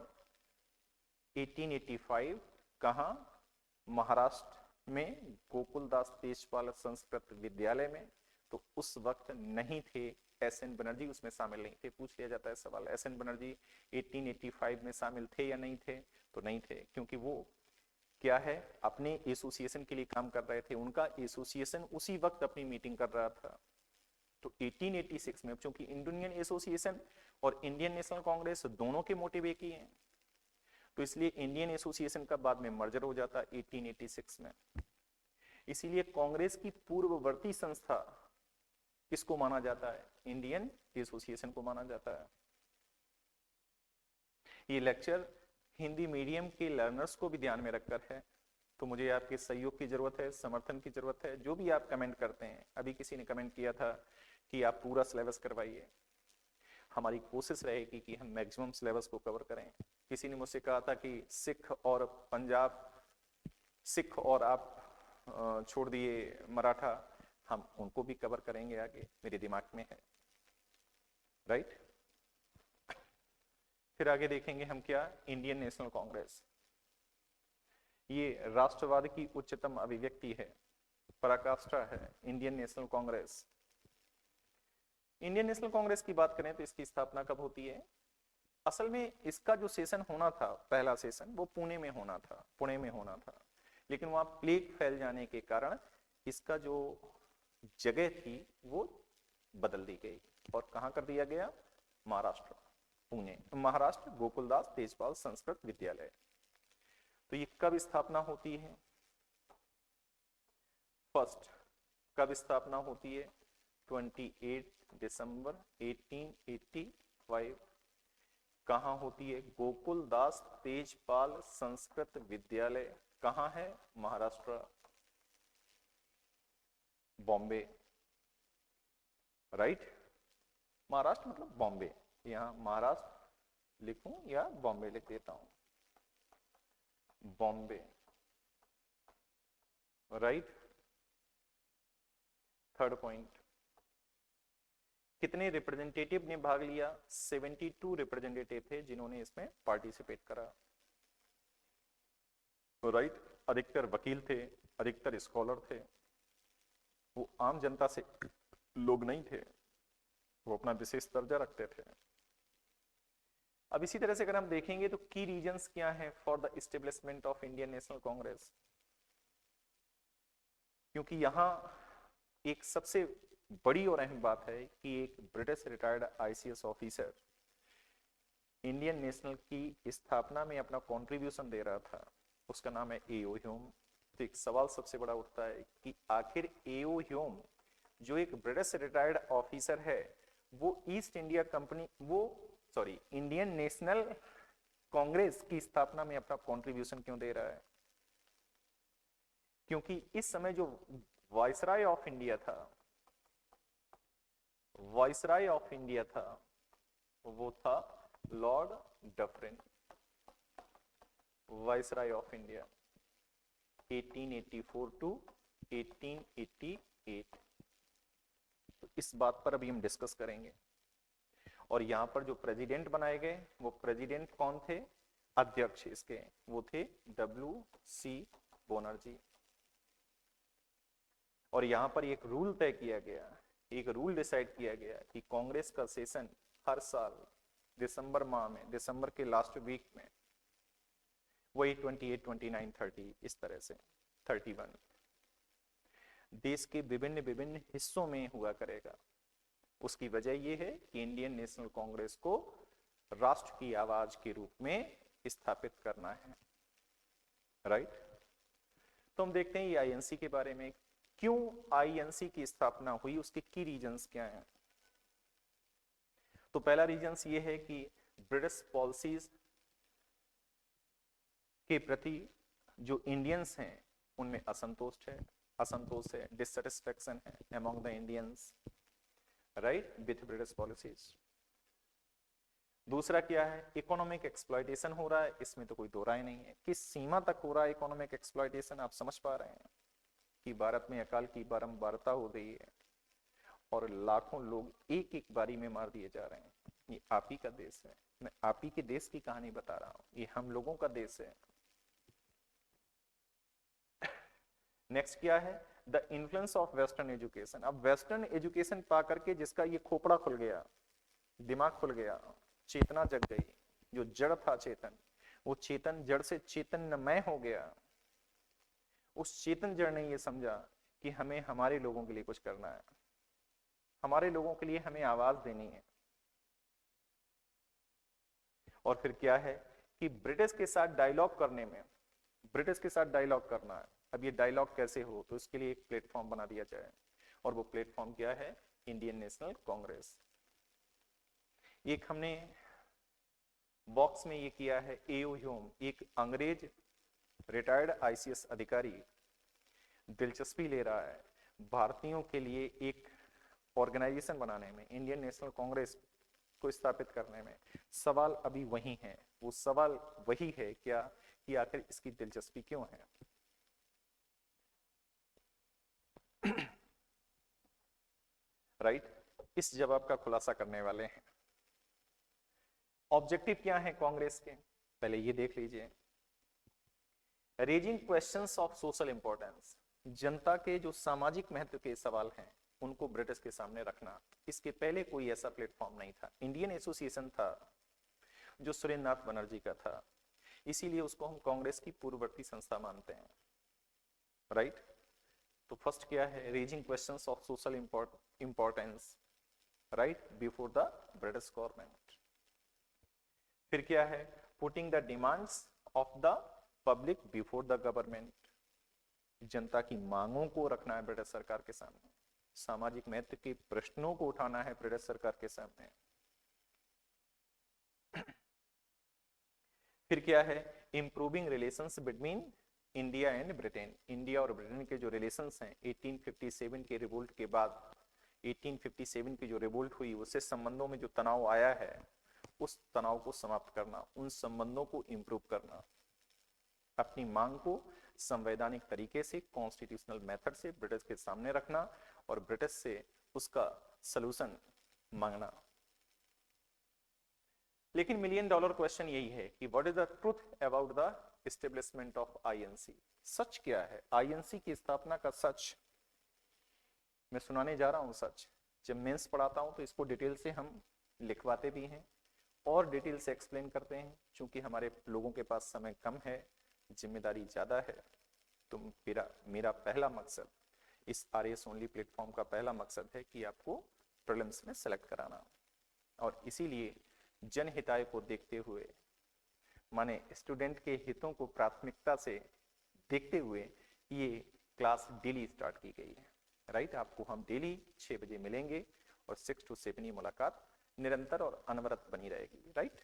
1885, कहां? महाराष्ट्र में गोकुलदास तेजपाल संस्कृत विद्यालय में। तो उस वक्त नहीं थे एसएन बनर्जी, उसमें शामिल नहीं थे। पूछ लिया जाता है सवाल, एसएन बनर्जी 1885 में शामिल थे या नहीं थे? तो नहीं थे, क्योंकि वो क्या है, अपने एसोसिएशन के लिए काम कर रहे थे। उनका एसोसिएशन उसी वक्त अपनी मीटिंग कर रहा था। तो 1886 में, क्योंकि इंडियन एसोसिएशन और इंडियन नेशनल कांग्रेस दोनों के मोटिव एक ही हैं, तो इसलिए इंडियन एसोसिएशन का बाद में मर्जर हो जाता 1886 में। इसीलिए कांग्रेस की पूर्ववर्ती संस्था किसको माना जाता है? इंडियन एसोसिएशन को माना जाता है। ये लेक्चर हिंदी मीडियम के लर्नर्स को भी ध्यान में रखकर है, तो मुझे आपके सहयोग की जरूरत है, समर्थन की जरूरत है। जो भी आप कमेंट करते हैं, अभी किसी ने कमेंट किया था कि आप पूरा सिलेबस करवाइए, हमारी कोशिश रहेगी कि हम मैक्सिमम सिलेबस को कवर करें। किसी ने मुझसे कहा था कि सिख और पंजाब, सिख और आप छोड़ दिए मराठा, हम उनको भी कवर करेंगे आगे, मेरे दिमाग में है, राइट। फिर आगे देखेंगे हम क्या, इंडियन नेशनल कांग्रेस, ये राष्ट्रवाद की उच्चतम अभिव्यक्ति है, पराकाष्ठा है Indian national Congress. Indian national Congress की बात करें तो इसकी स्थापना कब होती है? असल में इसका जो सेशन होना था, पहला सेशन, वो पुणे में होना था, लेकिन वहां प्लेग फैल जाने के कारण इसका जो जगह थी वो बदल दी गई और कहां कर दिया गया? महाराष्ट्र, पुणे, महाराष्ट्र गोकुलदास तेजपाल संस्कृत विद्यालय। तो ये कब स्थापना होती है? फर्स्ट कब स्थापना होती है? 28 दिसंबर 1885। कहां होती है? गोकुलदास तेजपाल संस्कृत विद्यालय। कहां है? महाराष्ट्र, बॉम्बे, राइट। महाराष्ट्र मतलब बॉम्बे, यहां महाराष्ट्र लिखूं या बॉम्बे लिख देता हूं? बॉम्बे, राइट। थर्ड पॉइंट, कितने रिप्रेजेंटेटिव ने भाग लिया? 72 रिप्रेजेंटेटिव थे जिन्होंने इसमें पार्टिसिपेट करा, राइट। अधिकतर वकील थे, अधिकतर स्कॉलर थे, वो आम जनता से लोग नहीं थे, वो अपना विशेष दर्जा रखते थे। अब इसी तरह से अगर हम देखेंगे तो की रीजंस क्या है for the establishment of Indian national Congress, क्योंकि यहां एक सबसे बड़ी और अहम बात है कि एक British retired ICS officer Indian national की स्थापना में अपना कंट्रीब्यूशन दे रहा था, उसका नाम है एओ ह्यूम। तो एक सवाल सबसे बड़ा उठता है कि आखिर एओ ह्यूम जो एक ब्रिटिश रिटायर्ड ऑफिसर है, वो east India company, Indian national Congress की स्थापना में अपना कंट्रीब्यूशन क्यों दे रहा है? क्योंकि इस समय जो वायसराय ऑफ इंडिया था, वो था Lord Dufferin, viceroy of India 1884 to 1888। तो इस बात पर अभी हम डिस्कस करेंगे। और यहां पर जो प्रेसिडेंट बनाए गए, वो प्रेसिडेंट कौन थे? अध्यक्ष इसके वो थे WC बनर्जी। और यहां पर एक रूल तय किया गया, एक रूल डिसाइड किया गया कि कांग्रेस का सेशन हर साल दिसंबर माह में, दिसंबर के लास्ट वीक में, वही 28, 29, 30, इस तरह से 31 देश के विभिन्न विभिन्न हिस्सों में हुआ करेगा। उसकी वजह यह है कि इंडियन नेशनल कांग्रेस को राष्ट्र की आवाज के रूप में स्थापित करना है, राइट। तो हम देखते हैं ये आईएनसी के बारे में, क्यों आईएनसी की स्थापना हुई, उसके की रीजंस क्या हैं। तो पहला रीजंस ये है कि ब्रिटिश पॉलिसीज के प्रति जो इंडियंस हैं उनमें असंतोष है, डिससेटिस्फेक्शन है among the Indians. Right, with British policies. दूसरा क्या है, इकोनॉमिक एक्सप्लॉयटेशन हो रहा है, इसमें तो कोई दो राय नहीं है। किस सीमा तक हो रहा है इकोनॉमिक एक्सप्लॉयटेशन, आप समझ पा रहे हैं कि भारत में अकाल की बारंबारता हो रही है और लाखों लोग एक एक बारी में मार दिए जा रहे हैं। ये आप ही का देश है, मैं आप ही के देश की कहानी बता रहा हूं, ये हम लोगों का देश है। नेक्स्ट क्या है, the influence of western education. अब वेस्टर्न एजुकेशन पा करके जिसका ये खोपड़ा खुल गया, दिमाग खुल गया, चेतना जग गई, जो जड़ था चेतन, वो चेतन जड़ से चेतनमय हो गया। उस चेतन जड़ ने ये समझा कि हमें हमारे लोगों के लिए कुछ करना है, हमारे लोगों के लिए हमें आवाज देनी है। और फिर क्या है कि ब्रिटिश के साथ डायलॉग करने में, ब्रिटिश के साथ डायलॉग करना है। अब ये डायलॉग कैसे हो, तो इसके लिए एक प्लेटफॉर्म बना दिया जाए, और वो प्लेटफॉर्म क्या है, इंडियन नेशनल कांग्रेस। एक हमने बॉक्स में ये किया है, एओ ह्यूम, एक अंग्रेज रिटायर्ड आईसीएस अधिकारी दिलचस्पी ले रहा है भारतीयों के लिए एक ऑर्गेनाइजेशन बनाने में, इंडियन नेशनल कांग्रेस को स्थापित करने में। सवाल अभी वही है, वो सवाल वही है क्या कि आखिर इसकी दिलचस्पी क्यों है। राइट, इस जवाब का खुलासा करने वाले हैं। ऑब्जेक्टिव क्या है कांग्रेस के, पहले ये देख लीजिए। Raising questions of social importance, जनता के जो सामाजिक महत्व के सवाल हैं उनको ब्रिटिश के सामने रखना। इसके पहले कोई ऐसा प्लेटफॉर्म नहीं था। इंडियन एसोसिएशन था जो सुरेंद्रनाथ बनर्जी का था, इसीलिए उसको हम कांग्रेस की पूर्ववर्ती संस्था मानते हैं। राइट, तो फर्स्ट क्या है, raising questions of social importance, right, before the British government. फिर क्या है, putting the demands of the public before the government, जनता की मांगों को रखना है ब्रिटिश सरकार के सामने, सामाजिक महत्व के प्रश्नों को उठाना है ब्रिटिश सरकार के सामने। फिर क्या है, improving relations between India and Britain, India और ब्रिटेन के जो रिलेशंस हैं 1857 के रिवोल्ट के बाद, 1857 की जो रिवोल्ट हुई उससे संबंधों में जो तनाव आया है उस तनाव को समाप्त करना, उन संबंधों को इंप्रूव करना, अपनी मांग को संवैधानिक तरीके से, कॉन्स्टिट्यूशनल मेथड से ब्रिटिश के सामने रखना और ब्रिटिश से उसका सलूशन मांगना। लेकिन मिलियन डॉलर क्वेश्चन यही है कि what is the truth about the establishment of INC, सच क्या है आईएनसी की स्थापना का सच। मैं सुनाने जा रहा हूं सच, जब मेंस पढ़ाता हूं तो इसको डिटेल से हम लिखवाते भी हैं और डिटेल से एक्सप्लेन करते हैं। चूंकि हमारे लोगों के पास समय कम है, जिम्मेदारी ज्यादा है, तो मेरा पहला मकसद, इस आरएस ओनली प्लेटफॉर्म का पहला मकसद है कि आपको प्रीलिम्स में सेलेक्ट कराना, और इसीलिए जनहिताय को देखते हुए, माने स्टूडेंट के हितों को प्राथमिकता से देखते हुए ये क्लास डेली स्टार्ट की गई है। राइट, आपको हम डेली 6 बजे मिलेंगे और 6 to 7 ये मुलाकात निरंतर और अनवरत बनी रहेगी। राइट,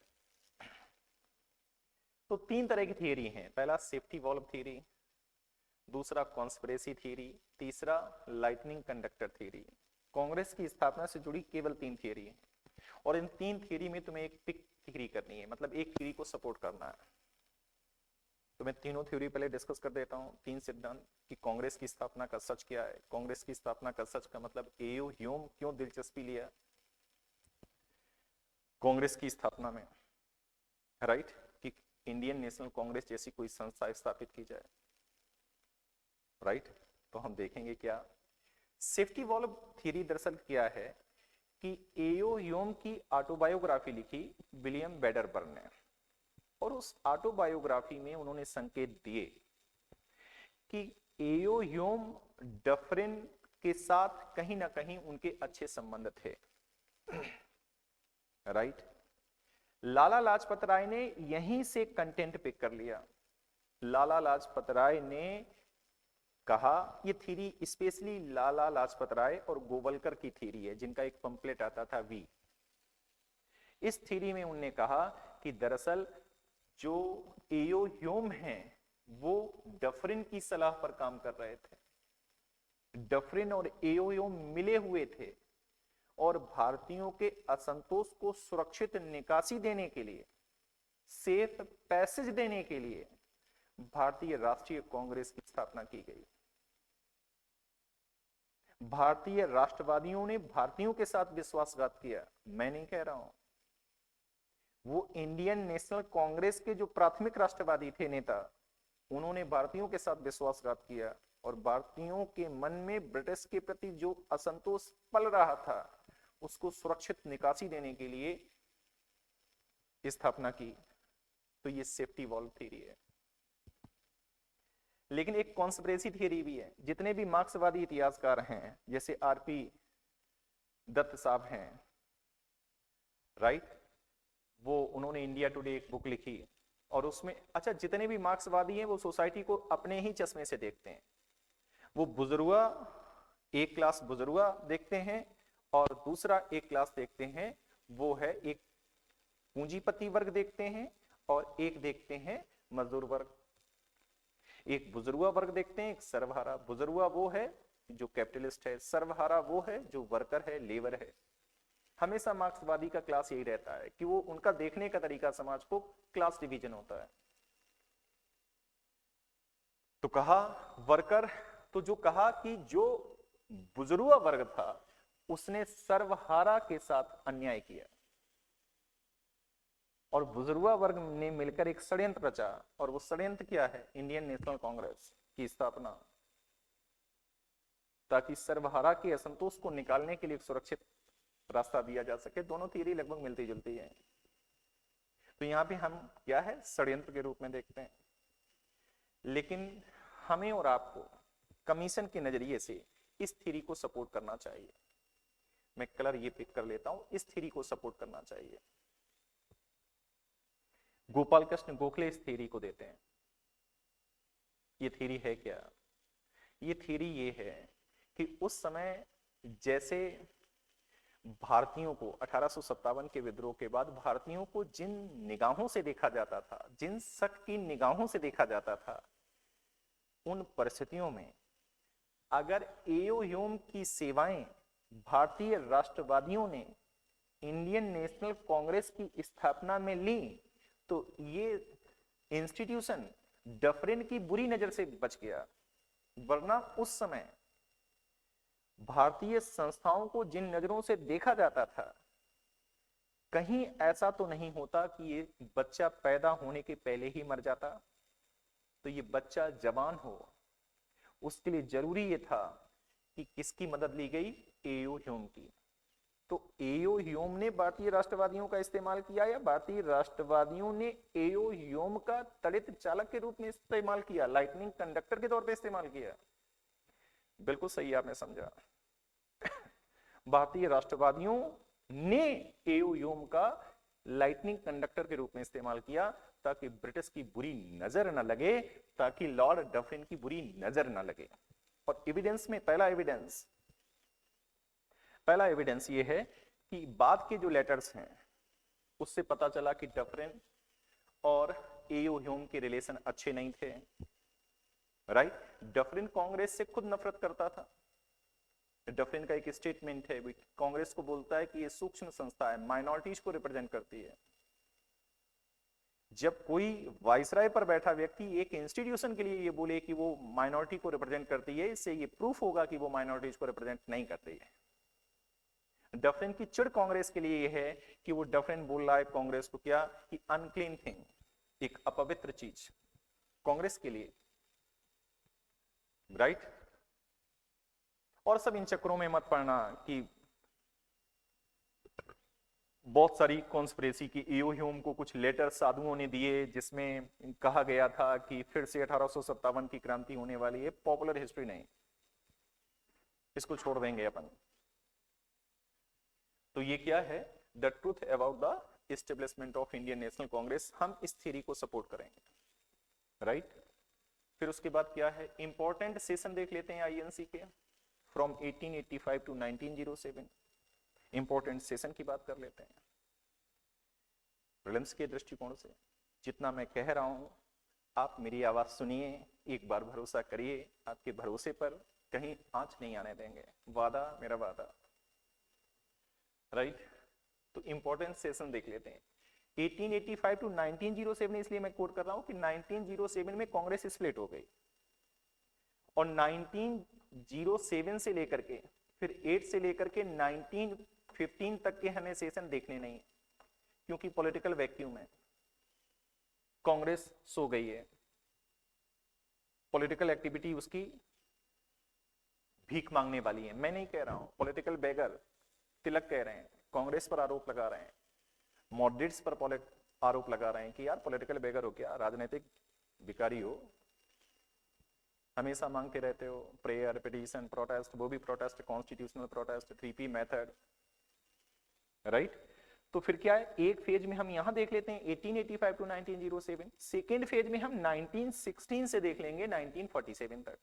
तो 3 तरह की थियरी हैं, पहला सेफ्टी वॉल्व थियरी, दूसरा कॉन्स्पिरेसी थियरी, तीसरा लाइटनिंग कंडक्टर थियरी। कांग्रेस की स्थापना से जुड़ी केवल 3 थियरी हैं, और इन 3 थियरी में तुम्हें एक पिक थियरी करनी है, मतलब एक थियरी को सपोर्ट करना है। तो मैं तीनों थ्योरी पहले डिस्कस कर देता हूं, 3 सिद्धांत कि कांग्रेस की स्थापना का सच क्या है, कांग्रेस की स्थापना का सच का मतलब एओ ह्यूम क्यों दिलचस्पी लिया कांग्रेस की स्थापना में, राइट, कि इंडियन नेशनल कांग्रेस जैसी कोई संस्था स्थापित की जाए। राइट, तो हम देखेंगे क्या सेफ्टी वॉल्व थ्योरी दरअसल क्या है कि एओ ह्यूम की ऑटोबायोग्राफी लिखी विलियम वेडरबर्न ने, और उस ऑटोबायोग्राफी में उन्होंने संकेत दिए कि एओ ह्यूम डफरिन के साथ कहीं ना कहीं उनके अच्छे संबंध थे। राइट, लाला लाजपत राय ने यहीं से कंटेंट पिक कर लिया। लाला लाजपत राय ने कहा, ये थ्योरी स्पेशली लाला लाजपत राय और गोवलकर की थ्योरी है, जिनका एक पंपलेट आता था वी। इस थ्योरी में उन्होंने कहा कि दरअसल जो एओ ह्यूम हैं वो डफरिन की सलाह पर काम कर रहे थे, डफरिन और एओ ह्यूम मिले हुए थे, और भारतीयों के असंतोष को सुरक्षित निकासी देने के लिए, सेफ पैसेज देने के लिए भारतीय राष्ट्रीय कांग्रेस की स्थापना की गई। भारतीय राष्ट्रवादियों ने भारतीयों के साथ विश्वासघात किया, मैं नहीं कह रहा हूं। वो इंडियन नेशनल कांग्रेस के जो प्राथमिक राष्ट्रवादी थे नेता, उन्होंने भारतीयों के साथ विश्वासघात किया और भारतीयों के मन में ब्रिटिश के प्रति जो असंतोष पल रहा था उसको सुरक्षित निकासी देने के लिए स्थापना की। तो ये सेफ्टी वॉल्व थ्योरी है। लेकिन एक कॉन्स्पिरेसी थ्योरी भी है। जितने भी मार्क्सवादी इतिहासकार हैं, जैसे आरपी दत्त साहब हैं, राइट, वो उन्होंने इंडिया टुडे एक बुक लिखी और उसमें, अच्छा, जितने भी मार्क्सवादी हैं वो सोसाइटी को अपने ही चश्मे से देखते हैं। वो बुजुर्गा, एक क्लास बुजुर्गा देखते हैं और दूसरा एक क्लास देखते हैं, वो है एक पूंजीपति वर्ग देखते हैं और एक देखते हैं मजदूर वर्ग। एक बुजुर्गा वर्ग देखते हैं, एक सर्वहारा। बुजुर्गा वो है जो कैपिटलिस्ट है, सर्वहारा वो है जो वर्कर है, लेबर है। हमेशा मार्क्सवादी का क्लास यही रहता है कि वो, उनका देखने का तरीका समाज को क्लास डिवीजन होता है। तो कहा वर्कर, तो जो कहा कि जो बुजुर्गा वर्ग था उसने सर्वहारा के साथ अन्याय किया और बुजुर्गा वर्ग ने मिलकर एक षड्यंत्र रचा। और वो षड्यंत्र क्या है? इंडियन नेशनल कांग्रेस की स्थापना, ताकि सर्वहारा के असंतोष को निकालने के लिए एक सुरक्षित रास्ता दिया जा सके। दोनों थियरी लगभग मिलती जुलती है। तो यहां पे हम क्या है, षड्यंत्र के रूप में देखते हैं। लेकिन हमें और आपको कमीशन के नजरिए से इस थ्योरी को सपोर्ट करना चाहिए। मैं कलर ये पिक कर लेता हूं, इस थ्योरी को सपोर्ट करना चाहिए। गोपाल कृष्ण गोखले इस थ्योरी को देते हैं। ये थ्योरी है क्या? ये थ्योरी ये है कि उस समय जैसे भारतीयों को 1857 के विद्रोह के बाद भारतीयों को जिन निगाहों से देखा जाता था, जिन शक की निगाहों से देखा जाता था, उन परिस्थितियों में अगर एओ ह्यूम की सेवाएं भारतीय राष्ट्रवादियों ने इंडियन नेशनल कांग्रेस की स्थापना में ली, तो ये इंस्टीट्यूशन डफरिन की बुरी नजर से बच गया। वरना उस समय भारतीय संस्थाओं को जिन नजरों से देखा जाता था, कहीं ऐसा तो नहीं होता कि ये बच्चा पैदा होने के पहले ही मर जाता। तो ये बच्चा जवान हो, उसके लिए जरूरी ये था कि किसकी मदद ली गई? एओ ह्यूम की। तो एओ ह्यूम ने भारतीय राष्ट्रवादियों का इस्तेमाल किया या भारतीय राष्ट्रवादियों ने एओ ह्यूम का तड़ित चालक के रूप में इस्तेमाल किया, लाइटनिंग कंडक्टर के तौर पे इस्तेमाल किया? बिल्कुल सही आपने समझा। भारतीय राष्ट्रवादियों ने एओ ह्यूम का लाइटनिंग कंडक्टर के रूप में इस्तेमाल किया ताकि ब्रिटिश की बुरी नजर न लगे, ताकि लॉर्ड डफरिन की बुरी नजर न लगे। और एविडेंस में पहला एविडेंस ये है कि बाद के जो लेटर्स हैं उससे पता चला कि डफरिन और एओ ह्यूम के रिलेशन अच्छे नहीं थे, राइट। डफरिन कांग्रेस से खुद नफरत करता था। डफरिन का एक स्टेटमेंट है, कांग्रेस को बोलता है कि ये सूक्ष्म संस्था है, माइनॉरिटीज को रिप्रेजेंट करती है। जब कोई वाइसराय पर बैठा व्यक्ति एक इंस्टीट्यूशन के लिए ये बोले कि वो माइनॉरिटी को रिप्रेजेंट करती है, इससे ये प्रूफ होगा कि वो माइनॉरिटीज को रिप्रेजेंट नहीं करती है। डफरिन की चिड़ कांग्रेस के लिए यह है कि वो डफरिन बोल रहा है कांग्रेस को क्या, कि अनक्लीन थिंग, एक अपवित्र चीज कांग्रेस के लिए, राइट। और सब इन चक्रों में मत पड़ना कि बहुत सारी कॉन्स्पिरेसी की एओ ह्यूम को कुछ लेटर साधुओं ने दिए जिसमें कहा गया था कि फिर से 1857 की क्रांति होने वाली है। पॉपुलर हिस्ट्री नहीं, इसको छोड़ देंगे अपन। तो ये क्या है? The truth about the establishment of Indian national Congress. हम इस थ्योरी को सपोर्ट करेंगे, राइट। फिर उसके बाद क्या है? इंपॉर्टेंट सेशन देख लेते हैं आईएनसी के फ्रॉम 1885 टू 1907। इंपॉर्टेंट सेशन की बात कर लेते हैं प्रीलिम्स के दृष्टिकोण से। जितना मैं कह रहा हूं आप मेरी आवाज सुनिए, एक बार भरोसा करिए, आपके भरोसे पर कहीं आंच नहीं आने देंगे, वादा मेरा वादा। राइट। तो इंपॉर्टेंट सेशन देख लेते हैं। 1885 टू 1907, इसलिए मैं कोट कर रहा हूं कि 1907 में कांग्रेस स्प्लिट हो गई, और 1907 से लेकर के फिर 8 से लेकर के 1915 तक के हमें सेशन देखने नहीं है, क्योंकि पॉलिटिकल वैक्यूम है, कांग्रेस सो गई है, पॉलिटिकल एक्टिविटी उसकी भीख मांगने वाली है। मैं नहीं कह रहा हूं, पॉलिटिकल बेगर तिलक कह रहे हैं, कांग्रेस पर आरोप लगा रहे हैं, मॉडरेट्स पर आरोप लगा रहे हैं कि यार पॉलिटिकल बेगर हो क्या, राजनीतिक भिखारी हो, हमेशा मांगते रहते हो, प्रेयर, पिटीशन, प्रोटेस्ट, वो भी protest constitutional protest, 3P method, right. तो फिर क्या है, एक फेज में हम यहां देख लेते हैं 1885 टू 1907, सेकेंड फेज में हम 1916 से देख लेंगे 1947 तक।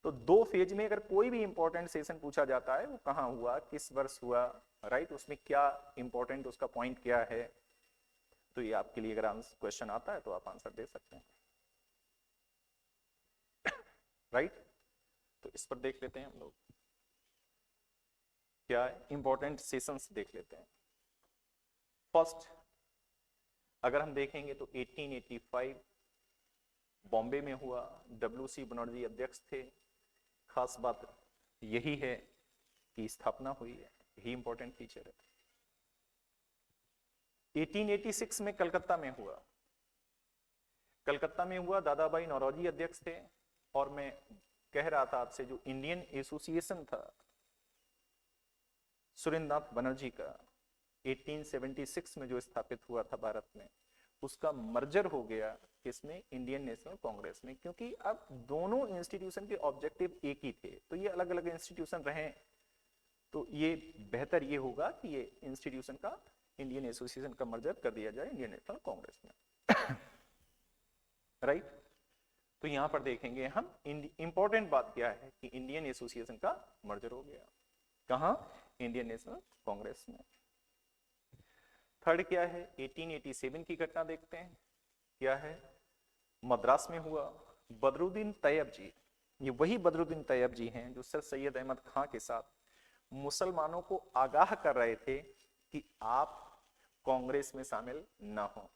तो दो फेज में अगर कोई भी इंपॉर्टेंट सेशन पूछा जाता है वो कहां हुआ, किस वर्ष हुआ, राइट, उसमें क्या इंपॉर्टेंट, उसका पॉइंट क्या है, तो ये आपके लिए अगर क्वेश्चन आता है तो आप आंसर दे सकते हैं, राइट। तो इस पर देख लेते हैं हम लोग, क्या इंपॉर्टेंट सेशंस देख लेते हैं। फर्स्ट अगर हम देखेंगे तो 1885 बॉम्बे में हुआ, WC बनर्जी अध्यक्ष थे। खास बात यही है कि स्थापना हुई है, यही इंपॉर्टेंट फीचर है। 1886 में कलकत्ता में हुआ, कलकत्ता में हुआ, दादा भाई नौरोजी अध्यक्ष थे। और मैं कह रहा था आपसे, जो इंडियन एसोसिएशन था सुरेंद्रनाथ बनर्जी का 1876 में जो स्थापित हुआ था भारत में, उसका मर्जर हो गया किसमें, इंडियन नेशनल कांग्रेस में, क्योंकि अब दोनों इंस्टीट्यूशन के ऑब्जेक्टिव एक ही थे। तो ये अलग अलग इंस्टीट्यूशन रहे, तो ये बेहतर ये होगा कि ये इंस्टीट्यूशन का, इंडियन एसोसिएशन का मर्जर कर दिया जाए इंडियन नेशनल कांग्रेस में, राइट। तो यहां पर देखेंगे हम, इंपॉर्टेंट बात क्या है कि इंडियन एसोसिएशन का मर्जर हो गया, कहां, इंडियन नेशनल कांग्रेस में। थर्ड क्या है, 1887 की घटना देखते हैं, क्या है, मद्रास में हुआ, बदरुद्दीन तैयब जी, ये वही बदरुद्दीन तैयब जी हैं जो सर सैयद अहमद खां के साथ मुसलमानों को आगाह कर रहे थे कि आप कांग्रेस में शामिल ना हो।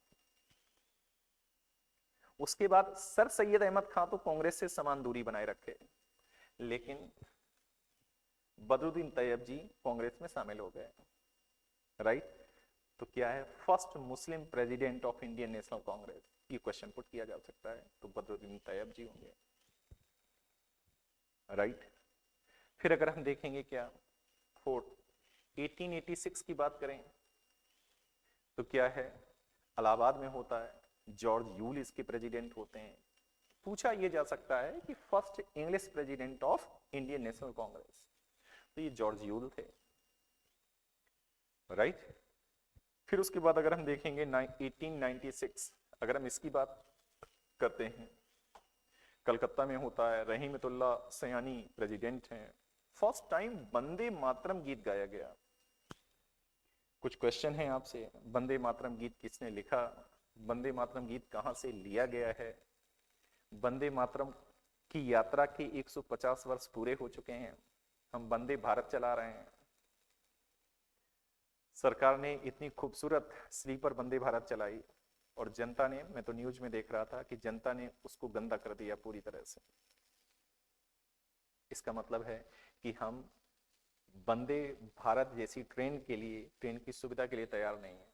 उसके बाद सर सैयद अहमद खां तो कांग्रेस से समान दूरी बनाए रखे, लेकिन बदरुद्दीन तैयब जी कांग्रेस में शामिल हो गए, राइट। तो क्या है, first Muslim president of Indian national Congress, ये क्वेश्चन पुट किया जा सकता है, तो बदरुद्दीन तैयब जी होंगे, राइट। फिर अगर हम देखेंगे क्या, फोर्थ 1886 की बात करें तो क्या है, इलाहाबाद में होता है, जॉर्ज यूल इसके प्रेसिडेंट होते हैं। पूछा यह जा सकता है कि first English president of Indian national Congress, तो ये जॉर्ज यूल थे, राइट। फिर उसके बाद अगर हम देखेंगे 1896, अगर हम इसकी बात करते हैं, कलकत्ता में होता है, रहीमतुल्लाह सयानी प्रेसिडेंट हैं। फर्स्ट टाइम वंदे मातरम गीत गाया गया। कुछ क्वेश्चन है आपसे, वंदे मातरम गीत किसने लिखा, वंदे मातरम गीत कहां से लिया गया है, वंदे मातरम की यात्रा के 150 वर्ष पूरे हो चुके हैं, हम वंदे भारत चला रहे हैं, सरकार ने इतनी खूबसूरत स्लीपर वंदे भारत चलाई और जनता ने, मैं तो न्यूज में देख रहा था कि जनता ने उसको गंदा कर दिया पूरी तरह से। इसका मतलब है कि हम वंदे भारत जैसी ट्रेन के लिए, ट्रेन की सुविधा के लिए तैयार नहीं है।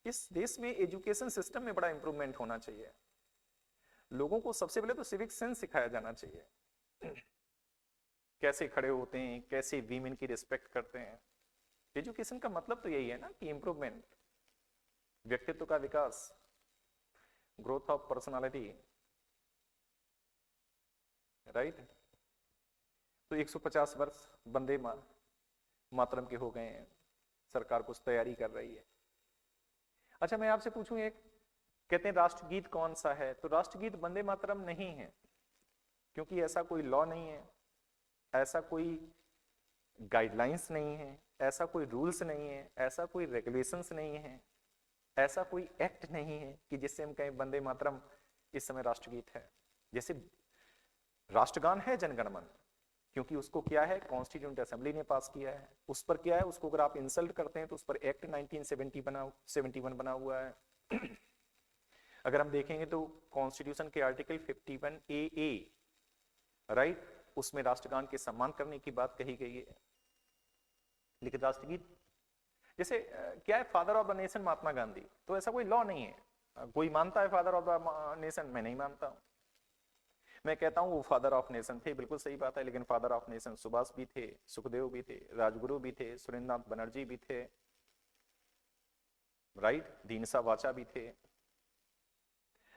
इस देश में एजुकेशन सिस्टम में बड़ा इंप्रूवमेंट होना चाहिए। लोगों को सबसे पहले तो सिविक सेंस सिखाया जाना चाहिए, कैसे खड़े होते हैं, कैसे वीमेन की रिस्पेक्ट करते हैं। एजुकेशन का मतलब तो यही है ना कि इंप्रूवमेंट, व्यक्तित्व का विकास, ग्रोथ ऑफ पर्सनालिटी, राइट। तो 150 वर्ष वंदे मातरम के हो गए हैं, सरकार कुछ तैयारी कर रही है। अच्छा मैं आपसे पूछूं, एक कहते हैं राष्ट्रगीत कौन सा है, तो राष्ट्रगीत वंदे मातरम नहीं है, क्योंकि ऐसा कोई लॉ नहीं है, ऐसा कोई गाइडलाइंस नहीं है, ऐसा कोई रूल्स नहीं है, ऐसा कोई रेगुलेशंस नहीं है, ऐसा कोई एक्ट नहीं है कि जिससे हम कहें वंदे मातरम इस समय राष्ट्रगीत है। जैसे राष्ट्रगान है जनगण मन, क्योंकि उसको क्या है, कॉन्स्टिट्यूंट असेंबली ने पास किया है। उस पर क्या है, उसको अगर आप इंसल्ट करते हैं तो उस पर एक्ट 1971 बना हुआ है। अगर हम देखेंगे तो कॉन्स्टिट्यूशन के आर्टिकल 51 ए, राइट, उसमें राष्ट्रगान के सम्मान करने की बात कही गई है। लेकिन राष्ट्रगीत जैसे क्या है, father of the nation Mahatma Gandhi, तो ऐसा कोई लॉ नहीं है। कोई मानता है फादर ऑफ द नेशन, मैं नहीं मानता हूं। मैं कहता हूं वो फादर ऑफ नेशन थे, बिल्कुल सही बात है, लेकिन फादर ऑफ नेशन सुभाष भी थे, सुखदेव भी थे, राजगुरु भी थे, सुरेंद्रनाथ बनर्जी भी थे, राइट, दीनसा वाचा भी थे,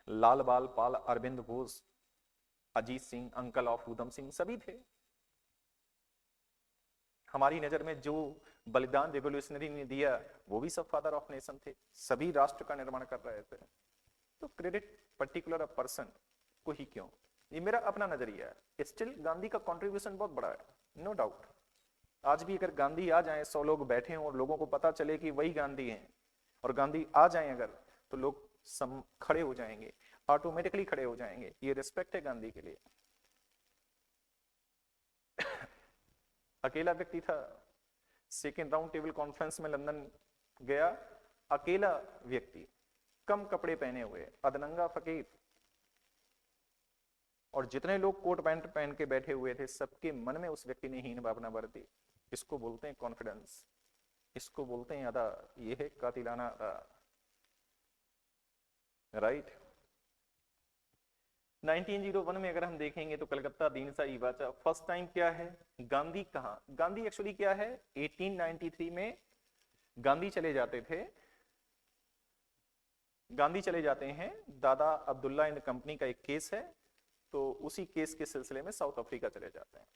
लाल बाल पाल, अरविंद घोष, अजीत सिंह, अंकल ऑफ उधम सिंह, सभी थे। हमारी नजर में जो बलिदान रेवोल्यूशनरी ने दिया वो भी सब फादर ऑफ नेशन थे, सभी राष्ट्र का निर्माण कर रहे थे। तो क्रेडिट पर्टिकुलर पर्सन को ही क्यों, ये मेरा अपना नजरिया है। स्टिल गांधी का कंट्रीब्यूशन बहुत बड़ा है, नो डाउट। आज भी अगर गांधी आ जाए, 100 लोग बैठे हों और लोगों को पता चले कि वही गांधी हैं, और गांधी आ जाए अगर, तो लोग खड़े हो जाएंगे, ऑटोमेटिकली खड़े हो जाएंगे। ये रिस्पेक्ट है गांधी के लिए। अकेला व्यक्ति था, सेकेंड राउंड टेबल कॉन्फ्रेंस में लंदन गया, अकेला व्यक्ति, कम कपड़े पहने हुए, अदनंगा फकीर, और जितने लोग कोट पैंट पहन के बैठे हुए थे, सबके मन में उस व्यक्ति ने हीन भावना भर दी। इसको बोलते हैं कॉन्फिडेंस, इसको बोलते हैं अदा, ये है कातिलाना अदा, राइट। 1901 में अगर हम देखेंगे तो कलकत्ता दीनसा इवाचा, फर्स्ट टाइम क्या है, गांधी कहां, गांधी एक्चुअली क्या है, 1893 में गांधी चले जाते थे, गांधी चले जाते हैं, दादा अब्दुल्ला एंड कंपनी का एक केस है, तो उसी केस के सिलसिले में साउथ अफ्रीका चले जाते हैं।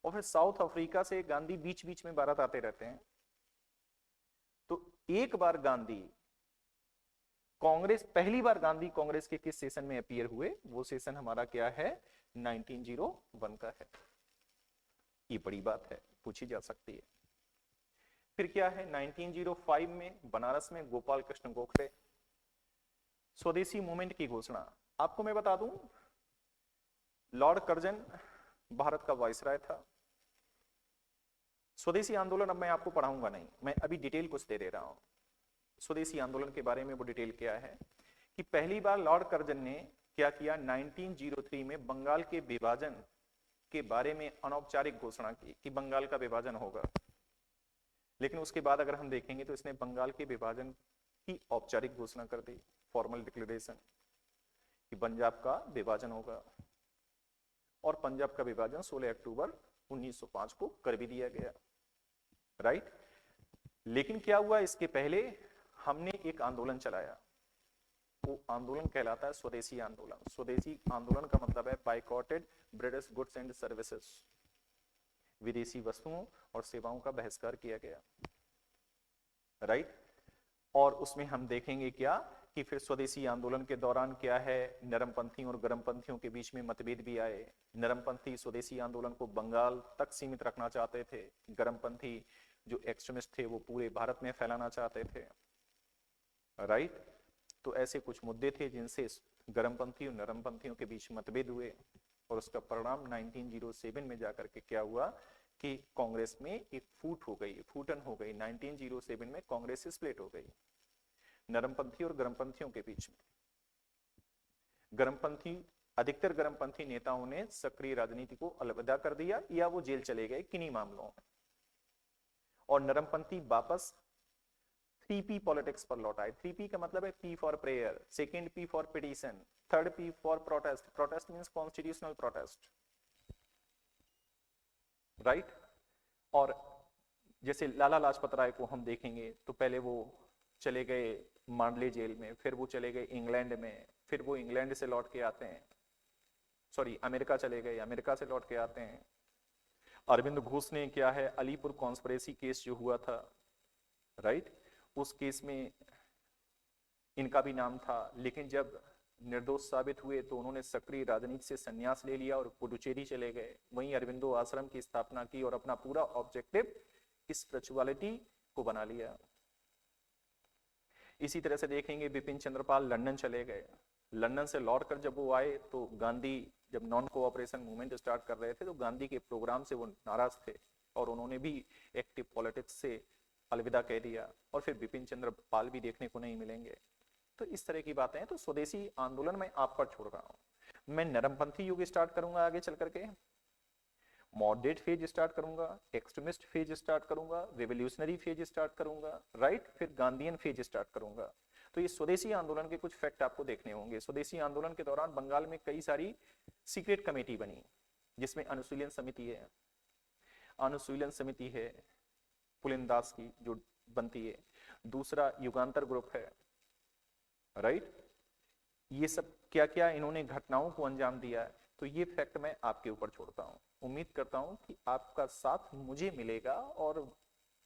और फिर साउथ अफ्रीका से गांधी बीच बीच में भारत आते रहते हैं। तो एक बार गांधी कांग्रेस, पहली बार गांधी कांग्रेस के किस सेशन में अपीयर हुए, वो सेशन हमारा क्या है, 1901 का है। ये बड़ी बात है, पूछी जा सकती है। फिर क्या है, 1905 में बनारस में गोपाल कृष्ण गोखले, स्वदेशी मूवमेंट की घोषणा। आपको मैं बता दूं, लॉर्ड कर्जन भारत का वायसराय था। स्वदेशी आंदोलन अब मैं आपको पढ़ाऊंगा नहीं, मैं अभी डिटेल कुछ दे रहा हूं। स्वदेशी आंदोलन के बारे में वो डिटेल क्या है कि पहली बार लॉर्ड कर्जन ने क्या किया, 1903 में बंगाल के विभाजन के बारे में अनौपचारिक घोषणा की कि बंगाल का विभाजन होगा। लेकिन उसके बाद अगर हम देखेंगे तो इसने बंगाल के विभाजन की औपचारिक घोषणा कर दी, फॉर्मल डिक्लेरेशन, कि पंजाब का विभाजन होगा। और पंजाब का विभाजन 16 अक्टूबर 1905 को कर भी दिया गया, राइट। लेकिन क्या हुआ, इसके पहले हमने एक आंदोलन चलाया, वो आंदोलन कहलाता है स्वदेशी आंदोलन। स्वदेशी आंदोलन का मतलब है boycotted British goods and services, विदेशी वस्तुओं और सेवाओं का बहिष्कार किया गया, राइट। और उसमें हम देखेंगे क्या कि फिर स्वदेशी आंदोलन के दौरान क्या है, नरमपंथियों और गर्मपंथियों के बीच में मतभेद भी आए। नरमपंथी स्वदेशी आंदोलन को बंगाल तक सीमित रखना चाहते थे, गर्मपंथी जो एक्सट्रीमिस्ट थे वो पूरे भारत में फैलाना चाहते थे, राइट। तो ऐसे कुछ मुद्दे थे जिनसे गर्मपंथी और नरमपंथियों के बीच मतभेद हुए, और उसका परिणाम 1907 में जाकर के क्या हुआ कि कांग्रेस में एक फूट हो गई, फूटन हो गई। 1907 में कांग्रेस स्प्लिट हो गई नरमपंथी और गर्मपंथियों के बीच में। गर्मपंथी, अधिकतर गर्मपंथी नेताओं ने सक्रिय राजनीति को अलविदा कर दिया या वो जेल चले गए किन्हीं मामलों में, और नरमपंथी वापस 3P पॉलिटिक्स पर लौट आए। 3P का मतलब है P for prayer, second P for petition, third P for protest. Protest means constitutional protest, right. और जैसे लाला लाजपत राय को हम देखेंगे तो पहले वो चले गए मांडले जेल में, फिर वो चले गए इंग्लैंड में, फिर वो इंग्लैंड से लौट के आते हैं, सॉरी अमेरिका चले गए, अमेरिका से लौट के आते हैं। अरविंद घोष ने क्या है, अलीपुर कॉन्स्पिरेसी केस जो हुआ था, राइट, उस केस में इनका भी नाम था, लेकिन जब निर्दोष साबित हुए तो उन्होंने सक्रिय राजनीति से संन्यास ले लिया और पुडुचेरी चले गए। वहीं अरविंदो आश्रम की स्थापना की और अपना पूरा ऑब्जेक्टिव स्पिरिचुअलिटी को बना लिया। इसी तरह से देखेंगे बिपिन चंद्रपाल लंदन चले गए, लंदन से लौट कर जब वो आए तो गांधी जब नॉन कोऑपरेशन मूवमेंट स्टार्ट कर रहे थे तो गांधी के प्रोग्राम से वो नाराज थे और उन्होंने भी एक्टिव पॉलिटिक्स से अलविदा कह दिया, और फिर बिपिन चंद्र पाल भी देखने को नहीं मिलेंगे। तो इस तरह की बातें हैं। तो स्वदेशी आंदोलन मैं आप पर छोड़ रहा हूं। मैं नरमपंथी युग स्टार्ट करूंगा आगे चल करके, मॉडरेट फेज स्टार्ट करूंगा, एक्सट्रीमिस्ट फेज स्टार्ट करूंगा, रिवोल्यूशनरी फेज स्टार्ट करूंगा, राइट, फिर गांधीयन फेज स्टार्ट करूंगा। तो ये स्वदेशी आंदोलन के कुछ फैक्ट आपको देखने होंगे। स्वदेशी आंदोलन के दौरान बंगाल में कई सारी सीक्रेट कमेटी बनी, जिसमें अनुशीलन समिति है, अनुशीलन समिति है पुलिनदास की जो बनती है, दूसरा युगांतर ग्रुप है, राइट। ये सब क्या क्या इन्होंने घटनाओं को अंजाम दिया है, तो ये फैक्ट मैं आपके ऊपर छोड़ता हूं। उम्मीद करता हूं कि आपका साथ मुझे मिलेगा और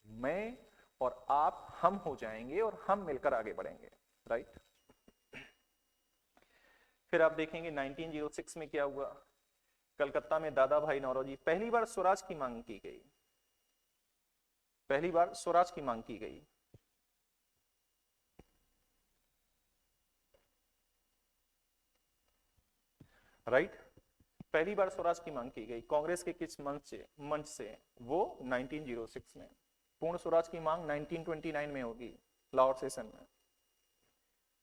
मैं और आप हम हो जाएंगे और हम मिलकर आगे बढ़ेंगे, राइट। फिर आप देखेंगे 1906 में क्या हुआ। कलकत्ता में दादा भाई नौरोजी, पहली बार स्वराज की मांग की गई, पहली बार स्वराज की मांग की गई। राइट, पहली बार स्वराज की मांग की गई कांग्रेस के किस मंच से वो 1906 में। पूर्ण स्वराज की मांग 1929 में होगी लाहौर सेशन में।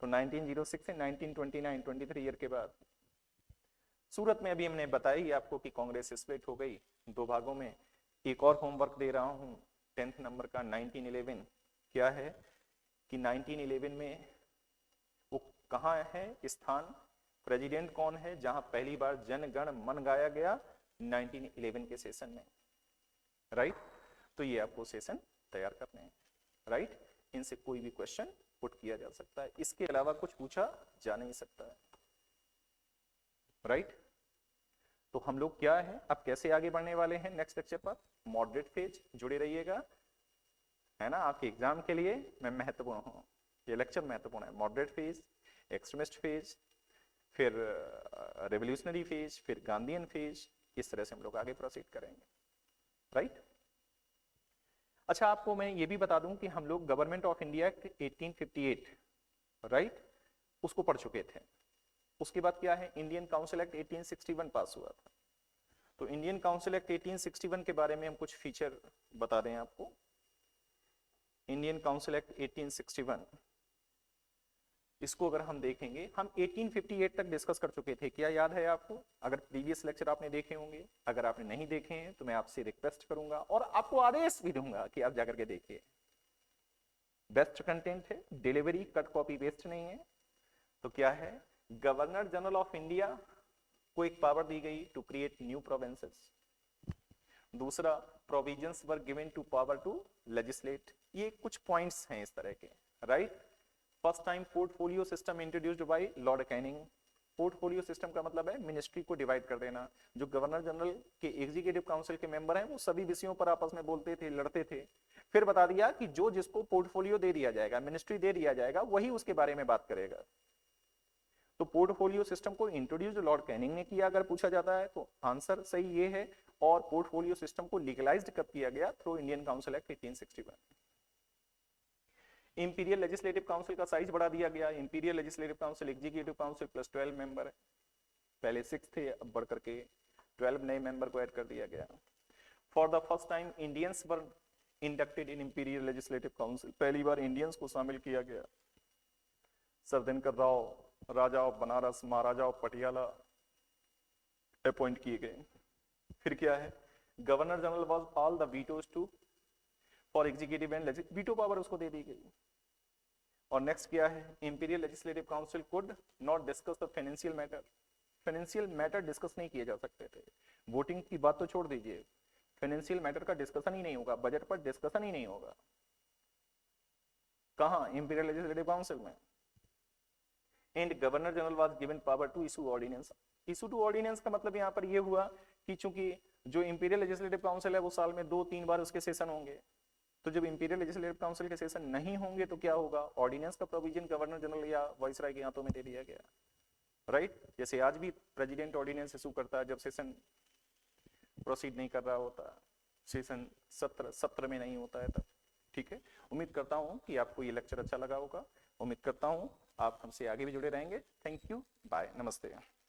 तो 1906 से 1929 23 ईयर के बाद। सूरत में अभी हमने बताया ही आपको कि कांग्रेस स्प्लिट हो गई दो भागों में। एक और होमवर्क दे रहा हूं 10th नंबर का 1911। क्या है कि 1911 में वो कहाँ है स्थान, प्रेसिडेंट कौन है, जहां पहली बार जन गण मन गाया गया 1911 के सेशन में, राइट। तो ये आपको सेशन तैयार करने हैं, राइट। इनसे कोई भी क्वेश्चन पुट किया जा सकता है, इसके अलावा कुछ पूछा जा नहीं सकता है, राइट। तो हम लोग क्या है अब कैसे आगे बढ़ने वाले हैं नेक्स्ट लेक्चर पर, मॉडरेट फेज, जुड़े रहिएगा, है ना। आपके एग्जाम के लिए मैं महत्वपूर्ण हूं, ये लेक्चर महत्वपूर्ण है। मॉडरेट फेज, एक्सट्रीमिस्ट फेज, फिर रेवोल्यूशनरी फेज, फिर गांधीयन फेज, इस तरह से हम लोग आगे प्रोसीड करेंगे, राइट। अच्छा, आपको मैं ये भी बता दूं कि हम लोग government of India act 1858, right, उसको पढ़ चुके थे। उसके बाद क्या है, इंडियन काउंसिल एक्ट 1861 पास हुआ था। तो इंडियन काउंसिल एक्ट 1861 के बारे में हम कुछ फीचर बता दें आपको। इंडियन काउंसिल एक्ट 1861, इसको अगर हम देखेंगे, हम 1858 तक डिस्कस कर चुके थे, क्या याद है आपको? अगर प्रीवियस लेक्चर आपने देखे होंगे, अगर आपने नहीं देखे हैं तो मैं आपसे रिक्वेस्ट करूंगा और आपको आदेश भी दूंगा कि आप जाकर के देखिए। बेस्ट कंटेंट है, डिलीवरी कट कॉपी पेस्ट नहीं है। तो क्या है, गवर्नर जनरल ऑफ इंडिया को एक पावर दी गई टू क्रिएट न्यू प्रोविंसेस। दूसरा, provisions were given to power to legislate. ये कुछ पॉइंट्स हैं इस तरह के, right. First time portfolio system introduced by Lord Canning. Portfolio system का मतलब है मिनिस्ट्री को डिवाइड कर देना। जो गवर्नर जनरल के एग्जीक्यूटिव काउंसिल के मेंबर हैं वो सभी विषयों पर आपस में बोलते थे, लड़ते थे। फिर बता दिया कि जो जिसको पोर्टफोलियो दे दिया जाएगा, मिनिस्ट्री दे दिया जाएगा, वही उसके बारे में बात करेगा। तो पोर्टफोलियो सिस्टम को इंट्रोड्यूस लॉर्ड कैनिंग ने किया, अगर पूछा जाता है तो आंसर सही ये है। और पोर्टफोलियो सिस्टम को लीगलाइज्ड कब किया गया? Through Indian council act 1861। Imperial legislative council का साइज बढ़ा दिया गया। Imperial legislative council executive council plus 12 member है, पहले 6 थे, अब बढ़ करके 12 नए मेंबर को ऐड कर दिया गया। For the first time Indians were inducted in imperial legislative council. पहली बार इंडियंस को शामिल किया गया। सरदिनकर राव, राजा of Banaras, Maharaja of Patiala appoint किए गए। फिर क्या है, governor general was all the vetoes to for executive and legislative, veto power उसको दे दी गई। और नेक्स्ट क्या है, imperial legislative council could not discuss the financial matter. Financial matter discuss नहीं किए जा सकते थे। वोटिंग की बात तो छोड़ दीजिए, फाइनेंशियल मैटर का डिस्कशन ही नहीं होगा, बजट पर डिस्कशन ही नहीं होगा। कहां? इंपीरियल लेजिस्लेटिव काउंसिल में। And governor general was given power to issue ordinance. Issue to ordinance का मतलब यहां पर यह हुआ कि चूंकि जो इंपीरियल लेजिस्लेटिव काउंसिल है वो साल में 2-3 बार उसके सेशन होंगे। तो जब इंपीरियल लेजिस्लेटिव काउंसिल के सेशन नहीं होंगे तो क्या होगा, ऑर्डिनेंस का प्रोविजन गवर्नर जनरल या वाइसराय के हाथों में दे दिया गया, राइट। जैसे आज भी प्रेसिडेंट ऑर्डिनेंस इशू करता है जब सेशन प्रोसीड नहीं कर रहा होता, सेशन सत्र में नहीं होता है तब, ठीक है। उम्मीद करता हूं कि आपको ये लेक्चर अच्छा लगा होगा। उम्मीद करता हूँ आप हमसे आगे भी जुड़े रहेंगे। थैंक यू, बाय, नमस्ते।